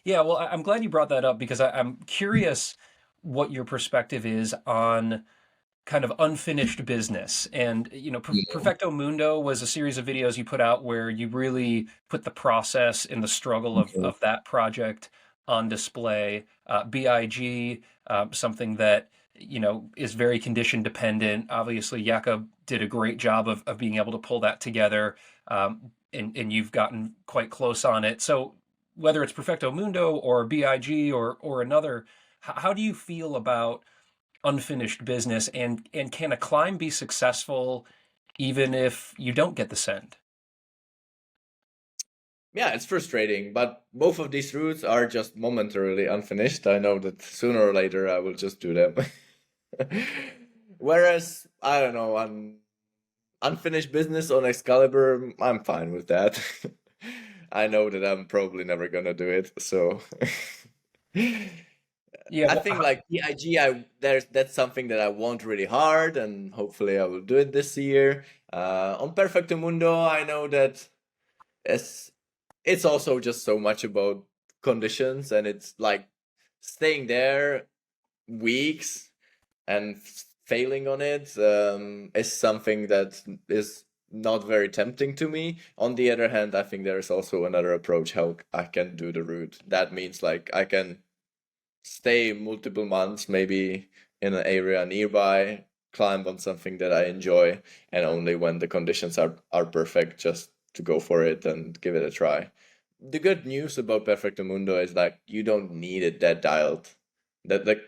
Yeah, well, I'm glad you brought that up because I'm curious what your perspective is on kind of unfinished business. And, Mhm. Perfecto Mundo was a series of videos you put out where you really put the process and the struggle Mhm. of that project on display. BIG, something that, is very condition dependent. Obviously, Jakob did a great job of being able to pull that together. And you've gotten quite close on it. So whether it's Perfecto Mundo or BIG or another, how do you feel about unfinished business, and can a climb be successful even if you don't get the send? Yeah, it's frustrating, but both of these routes are just momentarily unfinished. I know that sooner or later I will just do them. Whereas, I don't know, unfinished business on Excalibur, I'm fine with that. I know that I'm probably never gonna do it, so Yeah, I well, think like PIG, that's something that I want really hard, and hopefully I will do it this year. On Perfecto Mundo, I know that it's it's also just so much about conditions, and it's like staying there weeks and failing on it is something that is not very tempting to me. On the other hand, I think there is also another approach how I can do the route. That means like I can stay multiple months, maybe in an area nearby, climb on something that I enjoy, and only when the conditions are perfect, just to go for it and give it a try. The good news about Perfecto Mundo is that you don't need it that dialed. That like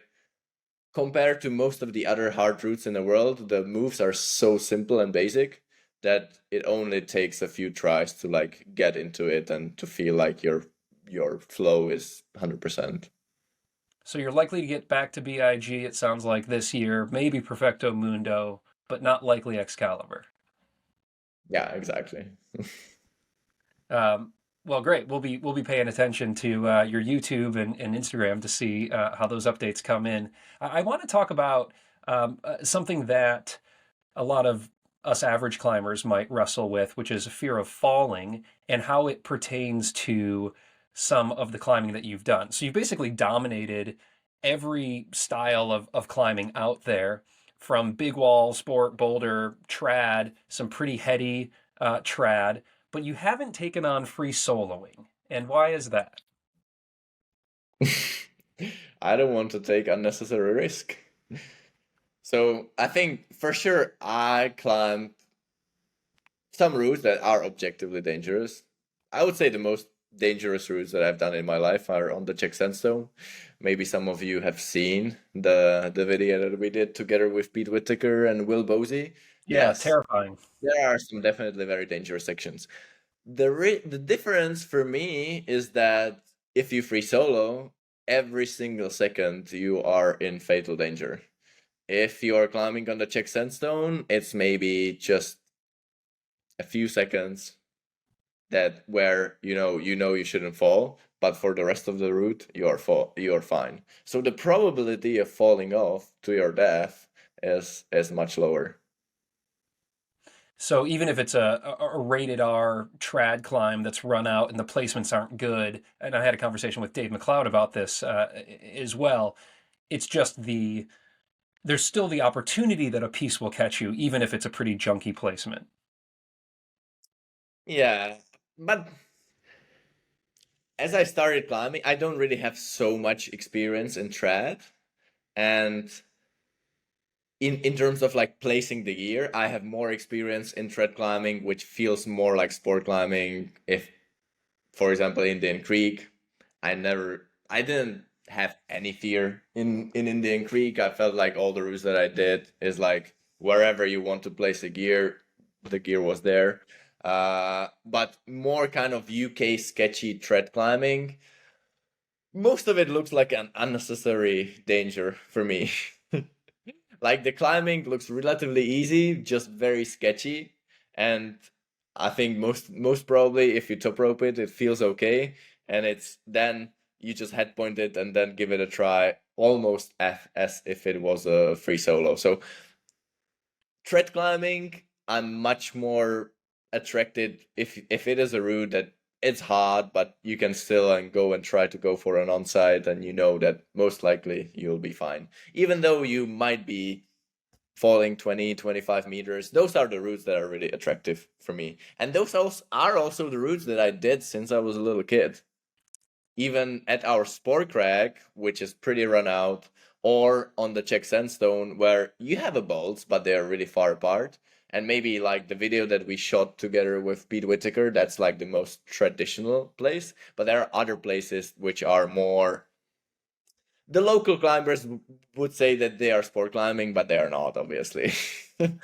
compared to most of the other hard routes in the world, the moves are so simple and basic that it only takes a few tries to like get into it and to feel like your flow is 100%. so you're likely to get back to BIG, it sounds like this year, maybe Perfecto Mundo, but not likely Excalibur. Yeah, exactly. Um, well, great. We'll be paying attention to your YouTube and Instagram to see how those updates come in. I want to talk about something that a lot of us average climbers might wrestle with, which is a fear of falling and how it pertains to some of the climbing that you've done. So you've basically dominated every style of climbing out there, from big wall, sport, boulder, trad, some pretty heady trad, but you haven't taken on free soloing. And why is that? I don't want to take unnecessary risk. So I think for sure I climbed some routes that are objectively dangerous. I would say the most dangerous routes that I've done in my life are on the Czech Sandstone. Maybe some of you have seen the video that we did together with Pete Whittaker and Will Bosey. Yeah, Yes, terrifying. there are some definitely very dangerous sections. The difference for me is that if you free solo, every single second you are in fatal danger. If you are climbing on the Czech Sandstone, it's maybe just a few seconds that where you shouldn't fall, but for the rest of the route you are fine. So the probability of falling off to your death is much lower. So even if it's a rated R trad climb that's run out and the placements aren't good, and I had a conversation with Dave McLeod about this as well, it's just there's still the opportunity that a piece will catch you, even if it's a pretty junky placement. Yeah, but as I started climbing, I don't really have so much experience in trad, and in terms of like placing the gear, I have more experience in trad climbing, which feels more like sport climbing. If, for example, Indian Creek, I didn't have any fear in Indian Creek. I felt like all the routes that I did is like wherever you want to place the gear was there. But more kind of UK sketchy tread climbing, most of it looks like an unnecessary danger for me. Like the climbing looks relatively easy, just very sketchy, and I think most probably if you top rope it, it feels okay, and it's then you just head point it and then give it a try, almost as if it was a free solo. So tread climbing, I'm much more attracted if it is a route that it's hard, but you can still and go and try to go for an onside, and you know that most likely you'll be fine. Even though you might be falling 20, 25 meters, those are the routes that are really attractive for me. And those are also the routes that I did since I was a little kid. Even at our sport crag, which is pretty run out, or on the Czech sandstone, where you have a bolts, but they are really far apart. And maybe like the video that we shot together with Pete Whitaker, that's like the most traditional place. But there are other places which are more. The local climbers would say that they are sport climbing, but they are not, obviously. There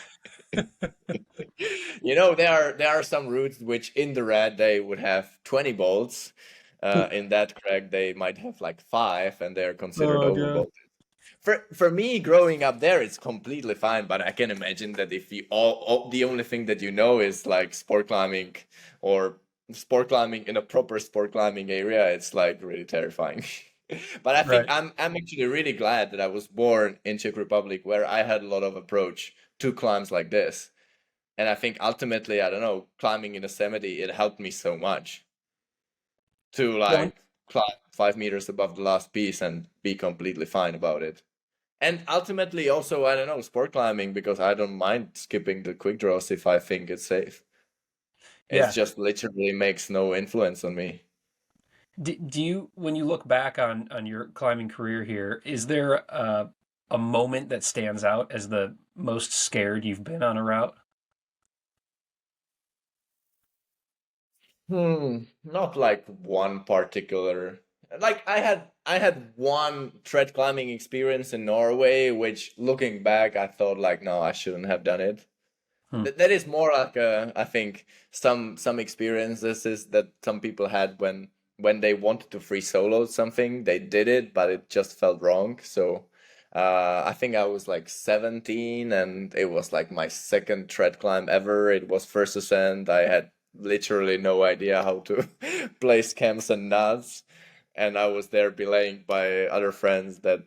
are some routes which in the red they would have 20 bolts. In that crag they might have like 5, and they're considered Oh god. overbolted. For me, growing up there, it's completely fine. But I can imagine that if you all the only thing that you know is like sport climbing or sport climbing in a proper sport climbing area, it's like really terrifying. But I think Right. I'm actually really glad that I was born in Czech Republic, where I had a lot of approach to climbs like this. And I think ultimately, I don't know, climbing in Yosemite, it helped me so much to Yeah, when, like climb 5 meters above the last piece and be completely fine about it. And ultimately, also, I don't know, sport climbing, because I don't mind skipping the quick draws if I think it's safe. It yeah. just literally makes no influence on me. Do you, when you look back on your climbing career here, is there a moment that stands out as the most scared you've been on a route? Not like one particular. Like I had one tread climbing experience in Norway, which looking back, I thought like, no, I shouldn't have done it. Hmm. That is more like I think some experiences is that some people had when they wanted to free solo something, they did it, but it just felt wrong. So I think I was like 17, and it was like my second tread climb ever. It was first ascent. I had literally no idea how to place cams and nuts, and I was there belaying by other friends that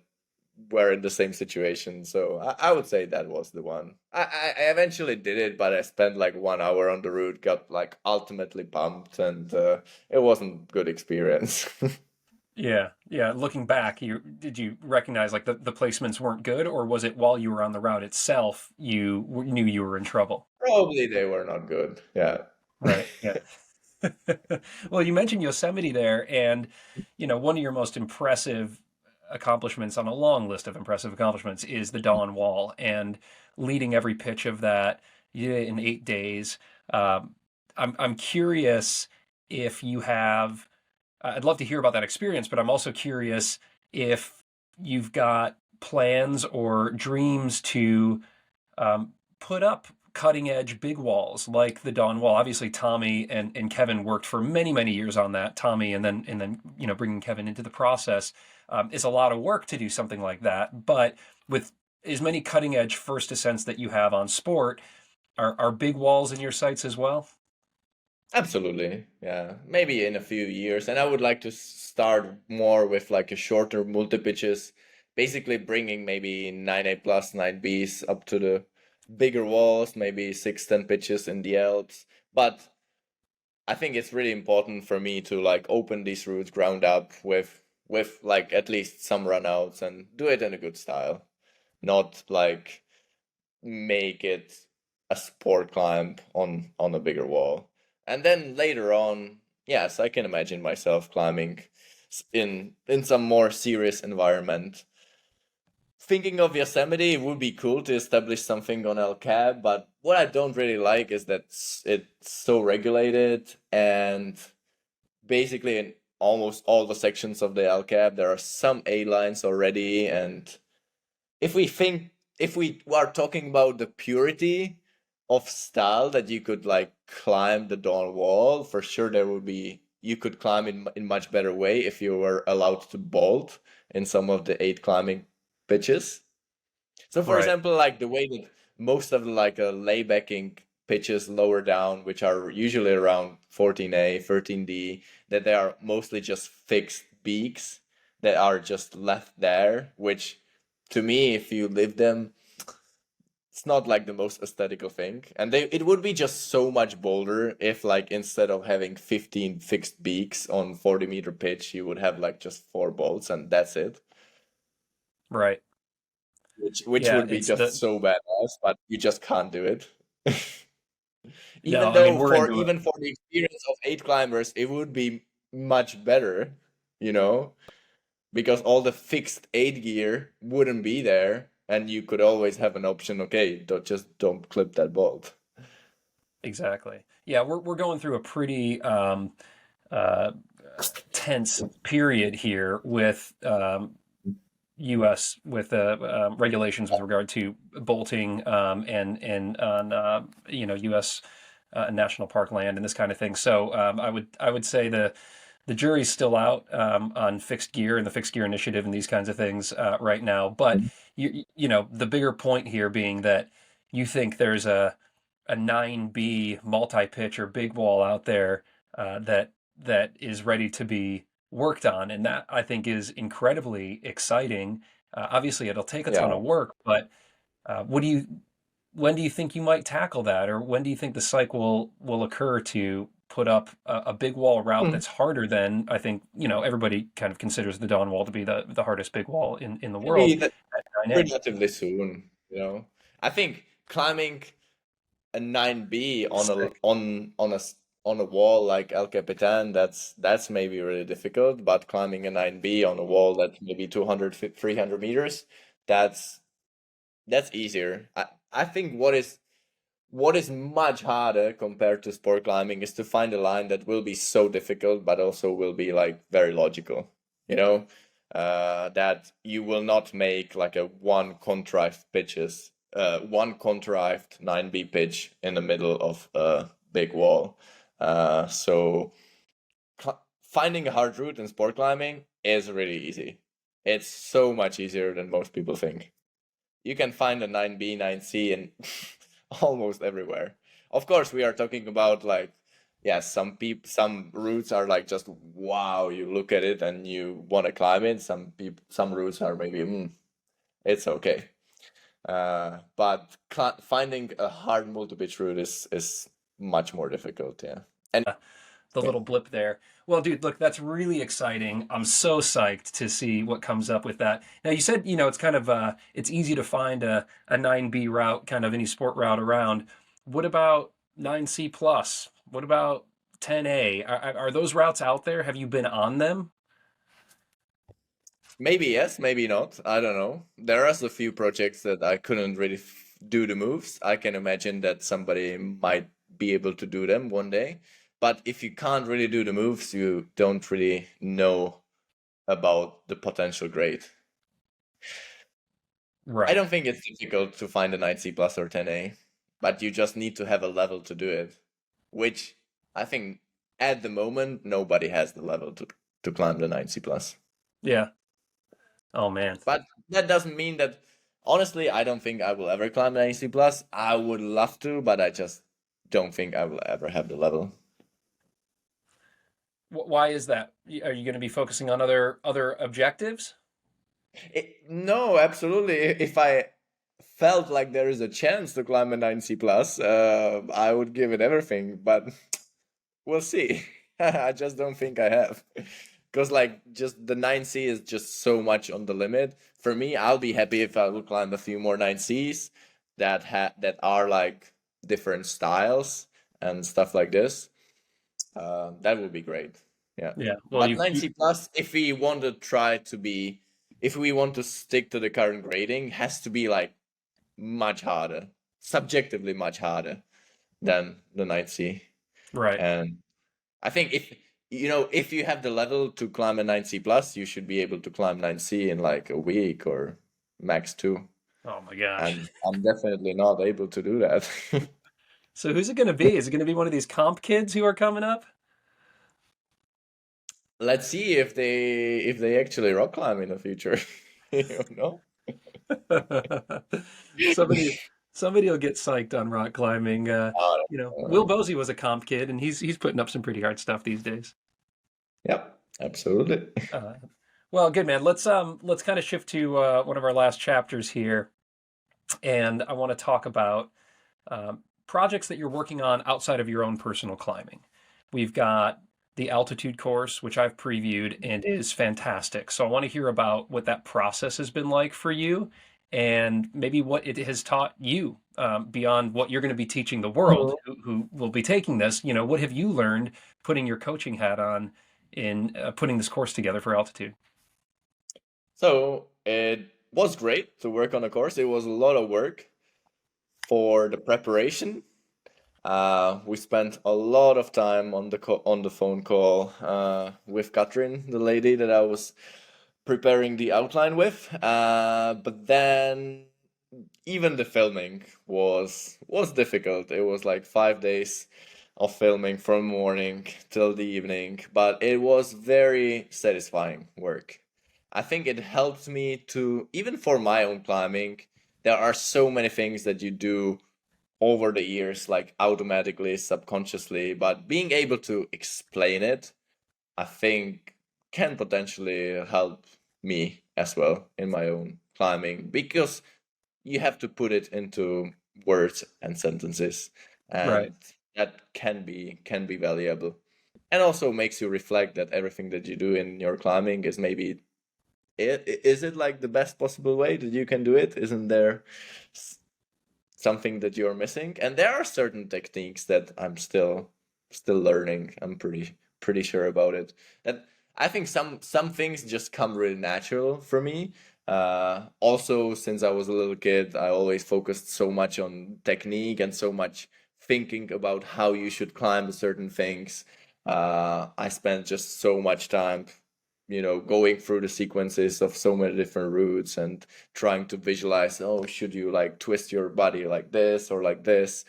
were in the same situation. So I would say that was the one. I eventually did it, but I spent like 1 hour on the route, got like ultimately bumped, and it wasn't good experience. Yeah, yeah. Looking back, did you recognize like the placements weren't good, or was it while you were on the route itself knew you were in trouble? Probably they were not good. Yeah. Right. Yeah. Well, you mentioned Yosemite there, and one of your most impressive accomplishments on a long list of impressive accomplishments is the Dawn Wall, and leading every pitch of that you did it in 8 days. Um, I'm curious if you have. I'd love to hear about that experience, but I'm also curious if you've got plans or dreams to put up cutting edge big walls like the Dawn Wall. Obviously, Tommy and Kevin worked for many, many years on that. Tommy and then bringing Kevin into the process is a lot of work to do something like that. But with as many cutting edge first ascents that you have on sport, are big walls in your sights as well? Absolutely. Yeah. Maybe in a few years. And I would like to start more with like a shorter multi pitches, basically bringing maybe 9A plus 9Bs up to bigger walls, maybe 6-10 pitches in the Alps. But I think it's really important for me to like open these routes ground up with like at least some runouts and do it in a good style, not like make it a sport climb on a bigger wall. And then later on, yes, I can imagine myself climbing in some more serious environment. Thinking of Yosemite, it would be cool to establish something on El Cap, but what I don't really like is that it's so regulated, and basically in almost all the sections of the El Cap, there are some A lines already, and if we think if we are talking about the purity of style that you could like climb the Dawn Wall, for sure there would be you could climb in much better way if you were allowed to bolt in some of the 8 climbing pitches. So for Right. example, like the way that most of the like laybacking pitches lower down, which are usually around 14A, 13D, that they are mostly just fixed beaks that are just left there, which to me, if you live them, it's not like the most aesthetical thing. And it would be just so much bolder if like instead of having 15 fixed beaks on 40-meter pitch, you would have like just 4 bolts and that's it. Right. Which Yeah, would be it's just the so badass, but you just can't do it. no, Even I mean though we're for into it. even for the experience of 8 climbers, it would be much better, you know, because all the fixed 8 gear wouldn't be there, and you could always have an option. Okay, don't clip that bolt. Exactly. Yeah, we're going through a pretty uh, tense period here with U.S. with regulations with regard to bolting and on U.S. National park land and this kind of thing. So I would say the jury's still out on fixed gear and the fixed gear initiative and these kinds of things right now. But the bigger point here being that you think there's a 9B multi-pitch or big wall out there that is ready to be worked on, and that I think is incredibly exciting. Obviously, it'll take a ton Yeah. of work, but what do you when do you think you might tackle that, or when do you think the cycle will occur to put up a big wall route Hmm. that's harder than I think everybody kind of considers the Dawn Wall to be the hardest big wall in the Maybe world that at 9A. relatively soon, you know. I think climbing a 9B Sick. on a wall like El Capitan, that's maybe really difficult, but climbing a 9B on a wall that's maybe 200 300 meters, that's that's easier. I think what is much harder compared to sport climbing is to find a line that will be so difficult but also will be like very logical, you know, that you will not make like a one contrived 9B pitch in the middle of a big wall. So finding a hard route in sport climbing is really easy. It's so much easier than most people think. You can find a 9B, 9C in almost everywhere. Of course, we are talking about like, yeah, some routes are like just wow, you look at it and you want to climb it. Some routes are maybe it's okay. But finding a hard multi-pitch route is much more difficult. Yeah, and The little blip there. Well, dude, look, that's really exciting. I'm so psyched to see what comes up with that. Now, you said, it's kind of it's easy to find a 9B route, kind of any sport route around. What about 9C plus? What about 10A? Are those routes out there? Have you been on them? maybe yes, maybe not. I don't know. There are a few projects that I couldn't really do the moves. I can imagine that somebody might be able to do them one day. But if you can't really do the moves, you don't really know about the potential grade. I Right. don't think it's difficult to find a 9C plus or 10A, but you just need to have a level to do it, which I think at the moment nobody has the level to climb the 9C plus. Yeah. Oh man. But that doesn't mean that honestly I don't think I will ever climb the 9C plus. I would love to, but I just don't think I will ever have the level. Why is that? Are you going to be focusing on other objectives? No, absolutely. If I felt like there is a chance to climb a 9C plus, I would give it everything, but we'll see. I just don't think I have. Because like just the 9C is just so much on the limit. For me, I'll be happy if I will climb a few more 9Cs that are like different styles and stuff like this. That would be great. Yeah. Yeah. Well, But 9C plus, if we want to try to be, if we want to stick to the current grading, has to be like much harder, subjectively much harder than the 9C. right. And I think if you have the level to climb a 9C plus, you should be able to climb 9C in like a week or max 2. Oh my gosh. And I'm definitely not able to do that. So who's it going to be? Is it going to be one of these comp kids who are coming up? Let's see if they actually rock climb in the future. You know? somebody somebody will get psyched on rock climbing. Uh, Will Bosey was a comp kid, and he's putting up some pretty hard stuff these days. yep, absolutely. Uh, well, good man. Let's kind of shift to one of our last chapters here, and I want to talk about projects that you're working on outside of your own personal climbing. We've got the altitude course, which I've previewed and is fantastic. So I want to hear about what that process has been like for you and maybe what it has taught you beyond what you're going to be teaching the world who will be taking this. What have you learned putting your coaching hat on in putting this course together for altitude? So it was great to work on a course. It was a lot of work for the preparation. We spent a lot of time on the phone call with Katrin, the lady that I was preparing the outline with. But then even the filming was difficult. It was like 5 days of filming from morning till the evening, but it was very satisfying work. I think it helped me to, even for my own climbing, there are so many things that you do over the years, like automatically, subconsciously, but being able to explain it, I think can potentially help me as well in my own climbing because you have to put it into words and sentences, Right. and that can be valuable, and also makes you reflect that everything that you do in your climbing is maybe is it like the best possible way that you can do it? Isn't there something that you're missing? And there are certain techniques that I'm still learning. I'm pretty sure about it. And I think some things just come really natural for me. Also, since I was a little kid, I always focused so much on technique and so much thinking about how you should climb certain things. I spent just so much time, going through the sequences of so many different routes and trying to visualize, oh, should you like twist your body like this or like this?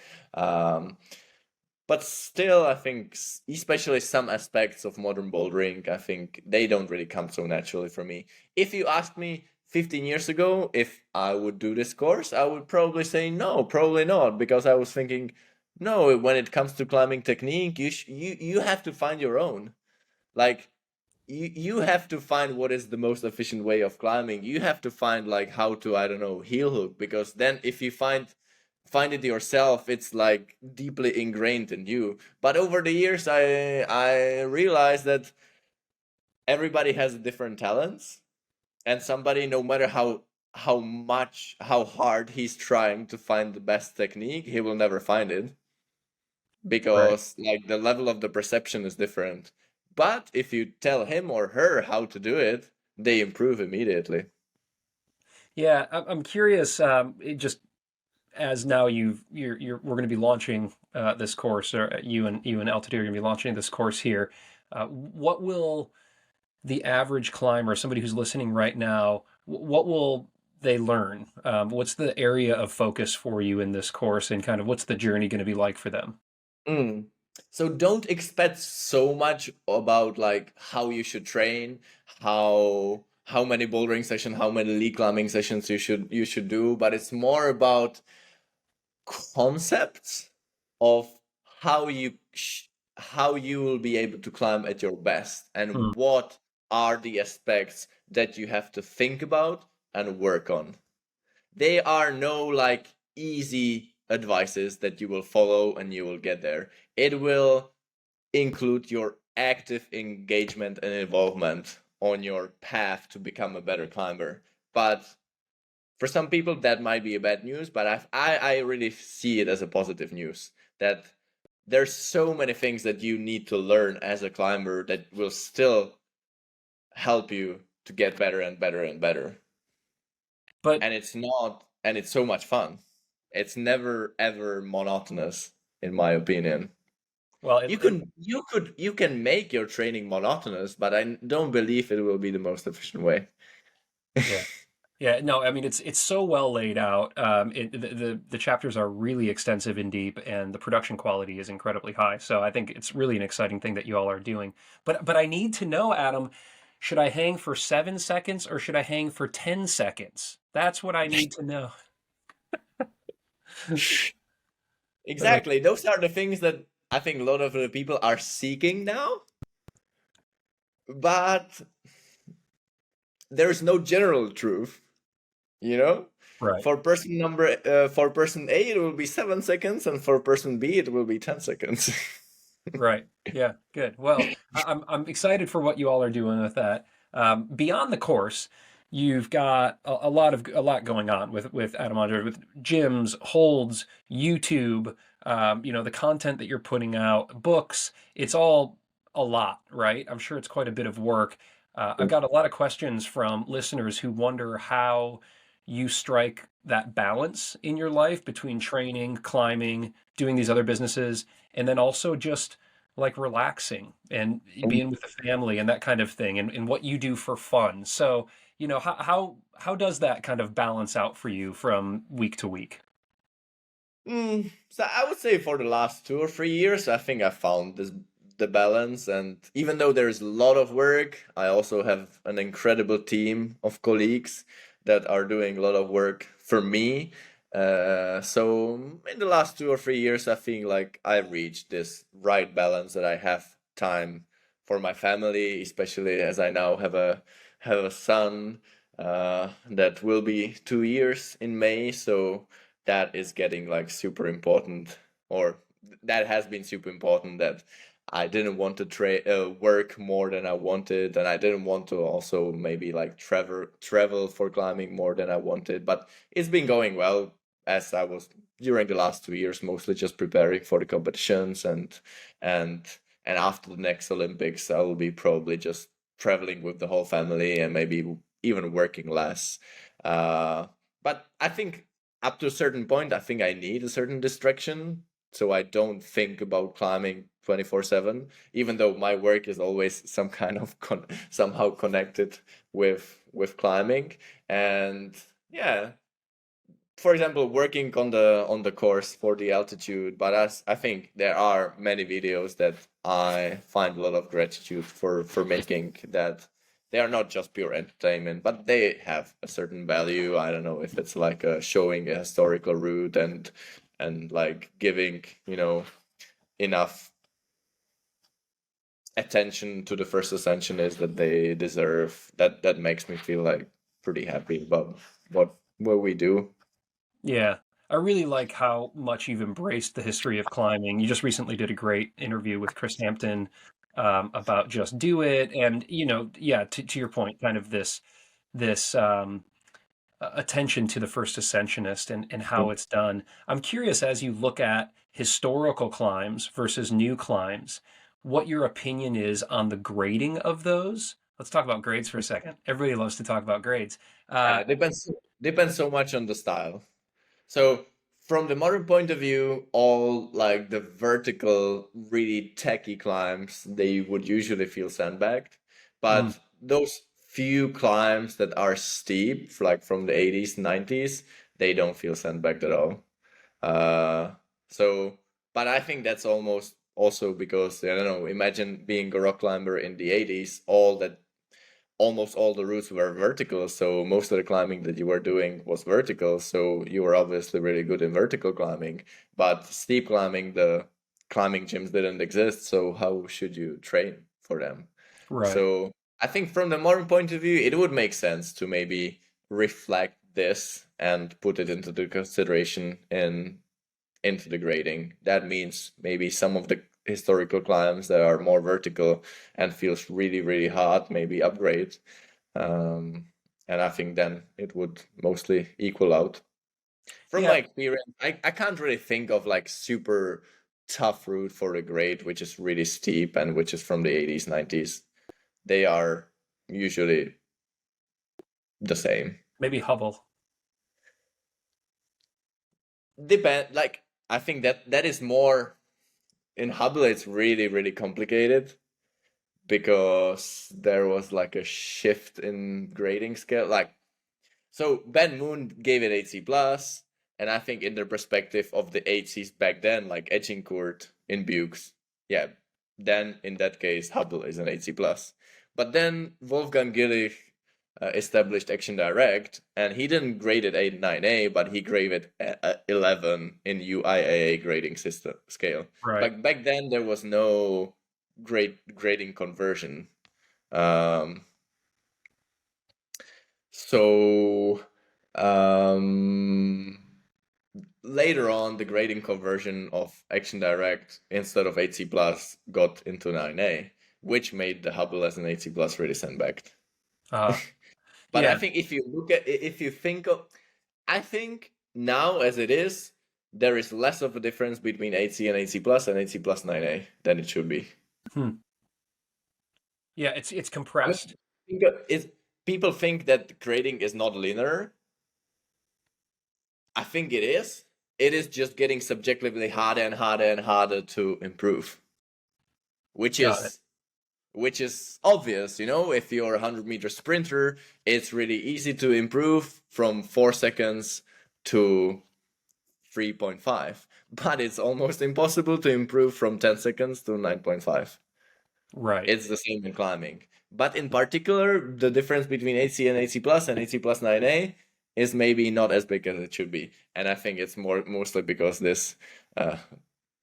But still, I think, especially some aspects of modern bouldering, I think they don't really come so naturally for me. If you asked me 15 years ago if I would do this course, I would probably say no, probably not, because I was thinking, no, when it comes to climbing technique, you have to find your own. Like you have to find what is the most efficient way of climbing. You have to find like how to, I don't know, heel hook, because then if you find it yourself, it's like deeply ingrained in you. But over the years, I realized that everybody has different talents, and somebody, no matter how hard he's trying to find the best technique, he will never find it Right. because like the level of the perception is different. But if you tell him or her how to do it, they improve immediately. Yeah, I'm curious. Just as now we're going to be launching this course, or you and Altitude are going to be launching this course here. What will the average climber, somebody who's listening right now, what will they learn? What's the area of focus for you in this course, and kind of what's the journey going to be like for them? Mm. So don't expect so much about like how you should train, how many bouldering sessions, how many lead climbing sessions you should do, but it's more about concepts of how you will be able to climb at your best Hmm. and what are the aspects that you have to think about and work on. they are no like easy advices that you will follow and you will get there. It will include your active engagement and involvement on your path to become a better climber. But for some people that might be a bad news, but I really see it as a positive news that there's so many things that you need to learn as a climber that will still help you to get better and better and better. But And it's so much fun. It's never ever monotonous, in my opinion. well, You can make your training monotonous, but I don't believe it will be the most efficient way. yeah. Yeah, no, I mean it's so well laid out. The chapters are really extensive and deep, and the production quality is incredibly high. So I think it's really an exciting thing that you all are doing. But I need to know, Adam, should I hang for 7 seconds or should I hang for 10 seconds? That's what I need to know. Like, Exactly. Those are the things that I think a lot of the people are seeking now, but there's no general truth, you know? right. For person A it will be 7 seconds, and for person B it will be 10 seconds. Right. Yeah. Good. Well, I'm excited for what you all are doing with that. Beyond the course, you've got a lot going on with Adam Ondra, with gyms, holds, YouTube. The content that you're putting out, books. It's all a lot, right? I'm sure it's quite a bit of work. I've got a lot of questions from listeners who wonder how you strike that balance in your life between training, climbing, doing these other businesses, and then also just like relaxing and being with the family and that kind of thing, and what you do for fun. So, how does that kind of balance out for you from week to week? So I would say for the last 2 or 3 years, I think I found the balance. And even though there's a lot of work, I also have an incredible team of colleagues that are doing a lot of work for me. So in the last 2 or 3 years, I think like I reached this right balance that I have time for my family, especially as I now have a son that will be 2 years in May. So that is getting like super important, or that has been super important, that I didn't want to work more than I wanted, and I didn't want to also maybe like travel for climbing more than I wanted. But it's been going well, as I was during the last 2 years mostly just preparing for the competitions, and and after the next Olympics I will be probably just traveling with the whole family and maybe even working less. But I think up to a certain point, I think I need a certain distraction so I don't think about climbing 24/7, even though my work is always some kind of somehow connected with climbing. And yeah, for example, working on the course for the altitude, but as I think there are many videos that I find a lot of gratitude for making, that they are not just pure entertainment, but they have a certain value. I don't know if it's like showing a historical route and like giving, enough attention to the first ascensionists that they deserve. That makes me feel like pretty happy about what we do. Yeah. I really like how much you've embraced the history of climbing. You just recently did a great interview with Chris Hampton about Just Do It, and yeah, to your point, kind of this attention to the first ascensionist and how it's done. I'm curious, as you look at historical climbs versus new climbs, what your opinion is on the grading of those. Let's talk about grades for a second. Everybody loves to talk about grades. Uh, Depends so much on the style. So from the modern point of view, all like the vertical, really techy climbs, they would usually feel sandbagged. mm, But those few climbs that are steep, like from the 80s, 90s, they don't feel sandbagged at all. Uh, so, but I think that's almost also because, I don't know, imagine being a rock climber in the 80s, almost all the routes were vertical, so most of the climbing that you were doing was vertical, so you were obviously really good in vertical climbing. But steep climbing, the climbing gyms didn't exist, so how should you train for them? right. So I think from the modern point of view, it would make sense to maybe reflect this and put it into the consideration into the grading. That means maybe some of the historical climbs that are more vertical and feels really, really hard, maybe upgrade. And I think then it would mostly equal out. From Yeah, my experience, I can't really think of like super tough route for the grade, which is really steep and which is from the 80s, 90s. They are usually the same. maybe Hubble. Depend, like, I think that is more in Hubble, it's really, really complicated because there was like a shift in grading scale. Like, so Ben Moon gave it 8C plus, and I think in the perspective of the 8Cs back then, like Edgincourt in Bukes, yeah, then in that case, Hubble is an 8C plus. But then Wolfgang Gillich established Action Direct, and he didn't grade it 8 9A, but he graded it 11 in UIAA grading system scale. Right. But back then there was no grading conversion. So later on, the grading conversion of Action Direct instead of 8C plus got into 9A, which made the Hubble as an 8C plus really sandbagged. But Yeah. I think if you think of, I think now as it is, there is less of a difference between 8C and 8C plus and 8C plus 9A than it should be. Yeah, it's compressed. People think that grading is not linear. I think it is. It is just getting subjectively harder and harder and harder to improve, which is obvious, if you're a 100-meter sprinter, it's really easy to improve from 4 seconds to 3.5, but it's almost impossible to improve from 10 seconds to 9.5. Right. It's the same in climbing. But in particular, the difference between 8C and 8C plus and 8C plus 9A is maybe not as big as it should be. And I think it's mostly because this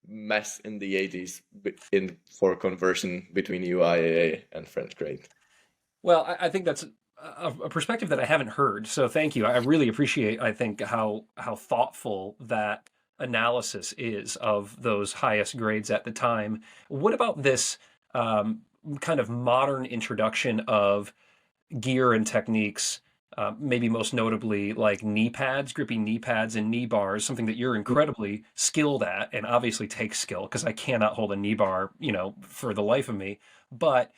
mess in the 80s for conversion between UIAA and French grade. Well, I think that's a perspective that I haven't heard. So thank you. I really appreciate, I think, how thoughtful that analysis is of those highest grades at the time. What about this kind of modern introduction of gear and techniques, maybe most notably like knee pads, grippy knee pads and knee bars, something that you're incredibly skilled at and obviously takes skill because I cannot hold a knee bar, for the life of me. But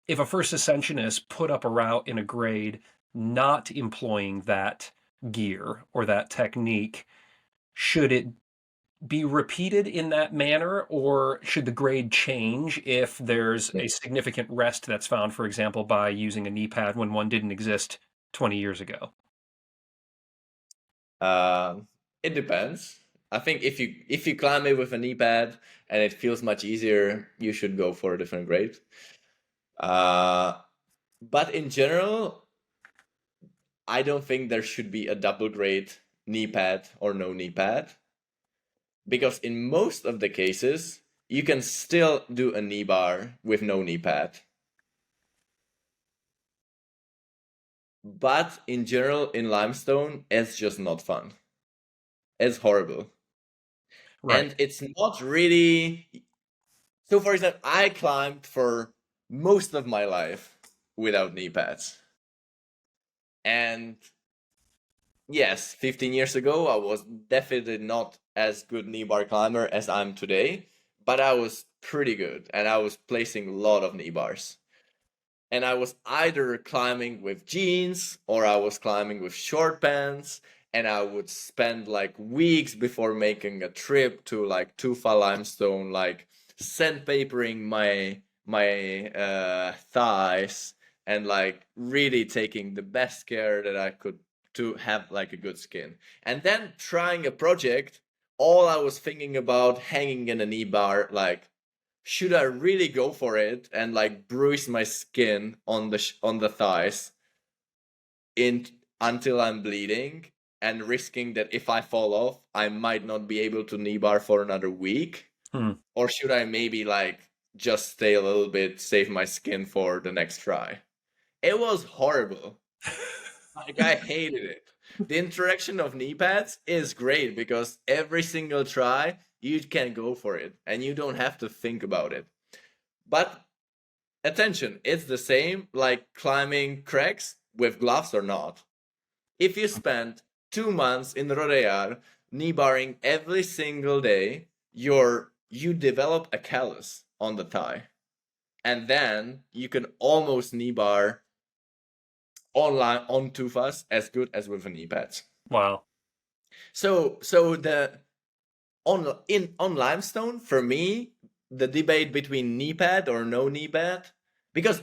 if a first ascensionist put up a route in a grade not employing that gear or that technique, should it be repeated in that manner, or should the grade change if there's a significant rest that's found, for example, by using a knee pad when one didn't exist 20 years ago? It depends. I think if you climb it with a knee pad and it feels much easier, you should go for a different grade. But in general, I don't think there should be a double grade knee pad or no knee pad. Because in most of the cases, you can still do a knee bar with no knee pad. But in general, in limestone, it's just not fun. It's horrible. Right. And it's not really... So for example, I climbed for most of my life without knee pads. And yes, 15 years ago, I was definitely not as good knee bar climber as I'm today, but I was pretty good and I was placing a lot of knee bars. And I was either climbing with jeans or I was climbing with short pants, and I would spend like weeks before making a trip to like Tufa limestone, like sandpapering my thighs and like really taking the best care that I could to have like a good skin. And then trying a project, all I was thinking about hanging in a knee bar, like, should I really go for it and like bruise my skin on the thighs until I'm bleeding and risking that if I fall off, I might not be able to knee bar for another week? Or should I maybe like just stay a little bit, save my skin for the next try? It was horrible. Like, I hated it. the interaction of knee pads is great because every single try you can go for it and you don't have to think about it. But attention, it's the same like climbing cracks with gloves or not. If you spend 2 months in Rodear knee barring every single day, you develop a callus on the thigh. And then you can almost knee bar online on two fast as good as with a knee pads. Wow. So the on limestone, for me, the debate between knee pad or no knee pad, because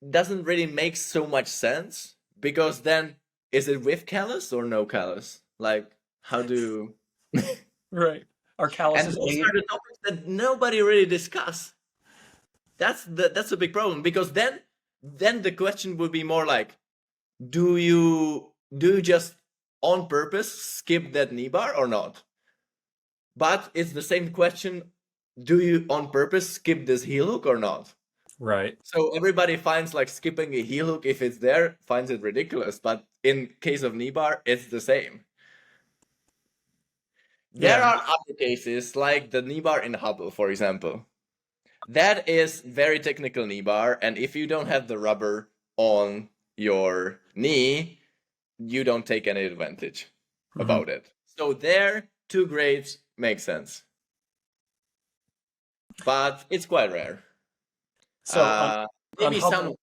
doesn't really make so much sense, because then is it with callus or no callus? Like, how do Right. Are and calluses those aid? are the topics that nobody really discuss. That's a big problem, because then the question would be more like, do you just on purpose skip that knee bar or not? But it's the same question, do you on purpose skip this heel hook or not? Right. So everybody finds like skipping a heel hook, if it's there, finds it ridiculous. But in case of knee bar, it's the same. There Yeah. are other cases like the knee bar in Hubble, for example. That is very technical knee bar, and if you don't have the rubber on your knee, you don't take any advantage Mhm. about it. So there, two grades make sense, but it's quite rare. So on Maybe Hubble,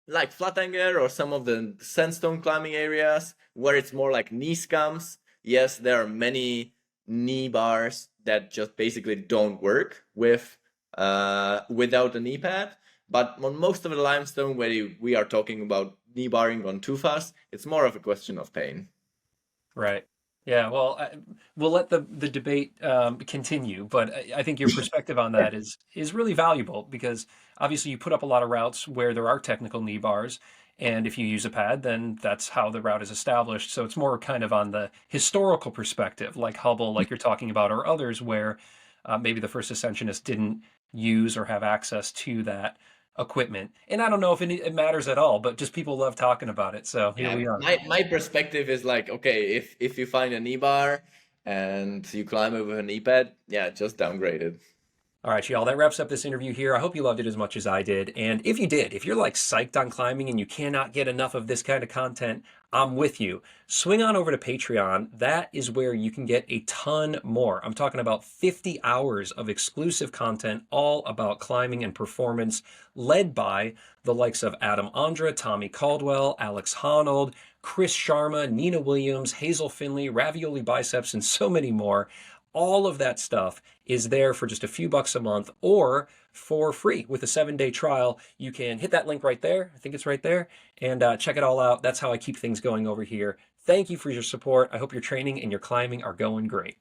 like Flatanger or some of the sandstone climbing areas where it's more like knee scums. Yes, there are many knee bars that just basically don't work with without a knee pad. But on most of the limestone where we are talking about knee barring on too fast, it's more of a question of pain. right? Yeah. Well, we'll let the debate continue, but I think your perspective on that is really valuable because obviously you put up a lot of routes where there are technical knee bars, and if you use a pad, then that's how the route is established. So it's more kind of on the historical perspective, like Hubble, like you're talking about, or others where maybe the first ascensionists didn't use or have access to that equipment. And I don't know if it matters at all, but just people love talking about it. So here Yeah, we are. my perspective is like, okay, if you find a knee bar and you climb it with a knee pad, yeah, just downgrade it. All right, y'all, that wraps up this interview here. I hope you loved it as much as I did. And if you did, if you're like psyched on climbing and you cannot get enough of this kind of content, I'm with you. Swing on over to Patreon. That is where you can get a ton more. I'm talking about 50 hours of exclusive content, all about climbing and performance, led by the likes of Adam Ondra, Tommy Caldwell, Alex Honnold, Chris Sharma, Nina Williams, Hazel Findlay, Ravioli Biceps, and so many more. All of that stuff is there for just a few bucks a month or for free with a 7-day trial. You can hit that link right there. I think it's right there and check it all out. That's how I keep things going over here. Thank you for your support. I hope your training and your climbing are going great.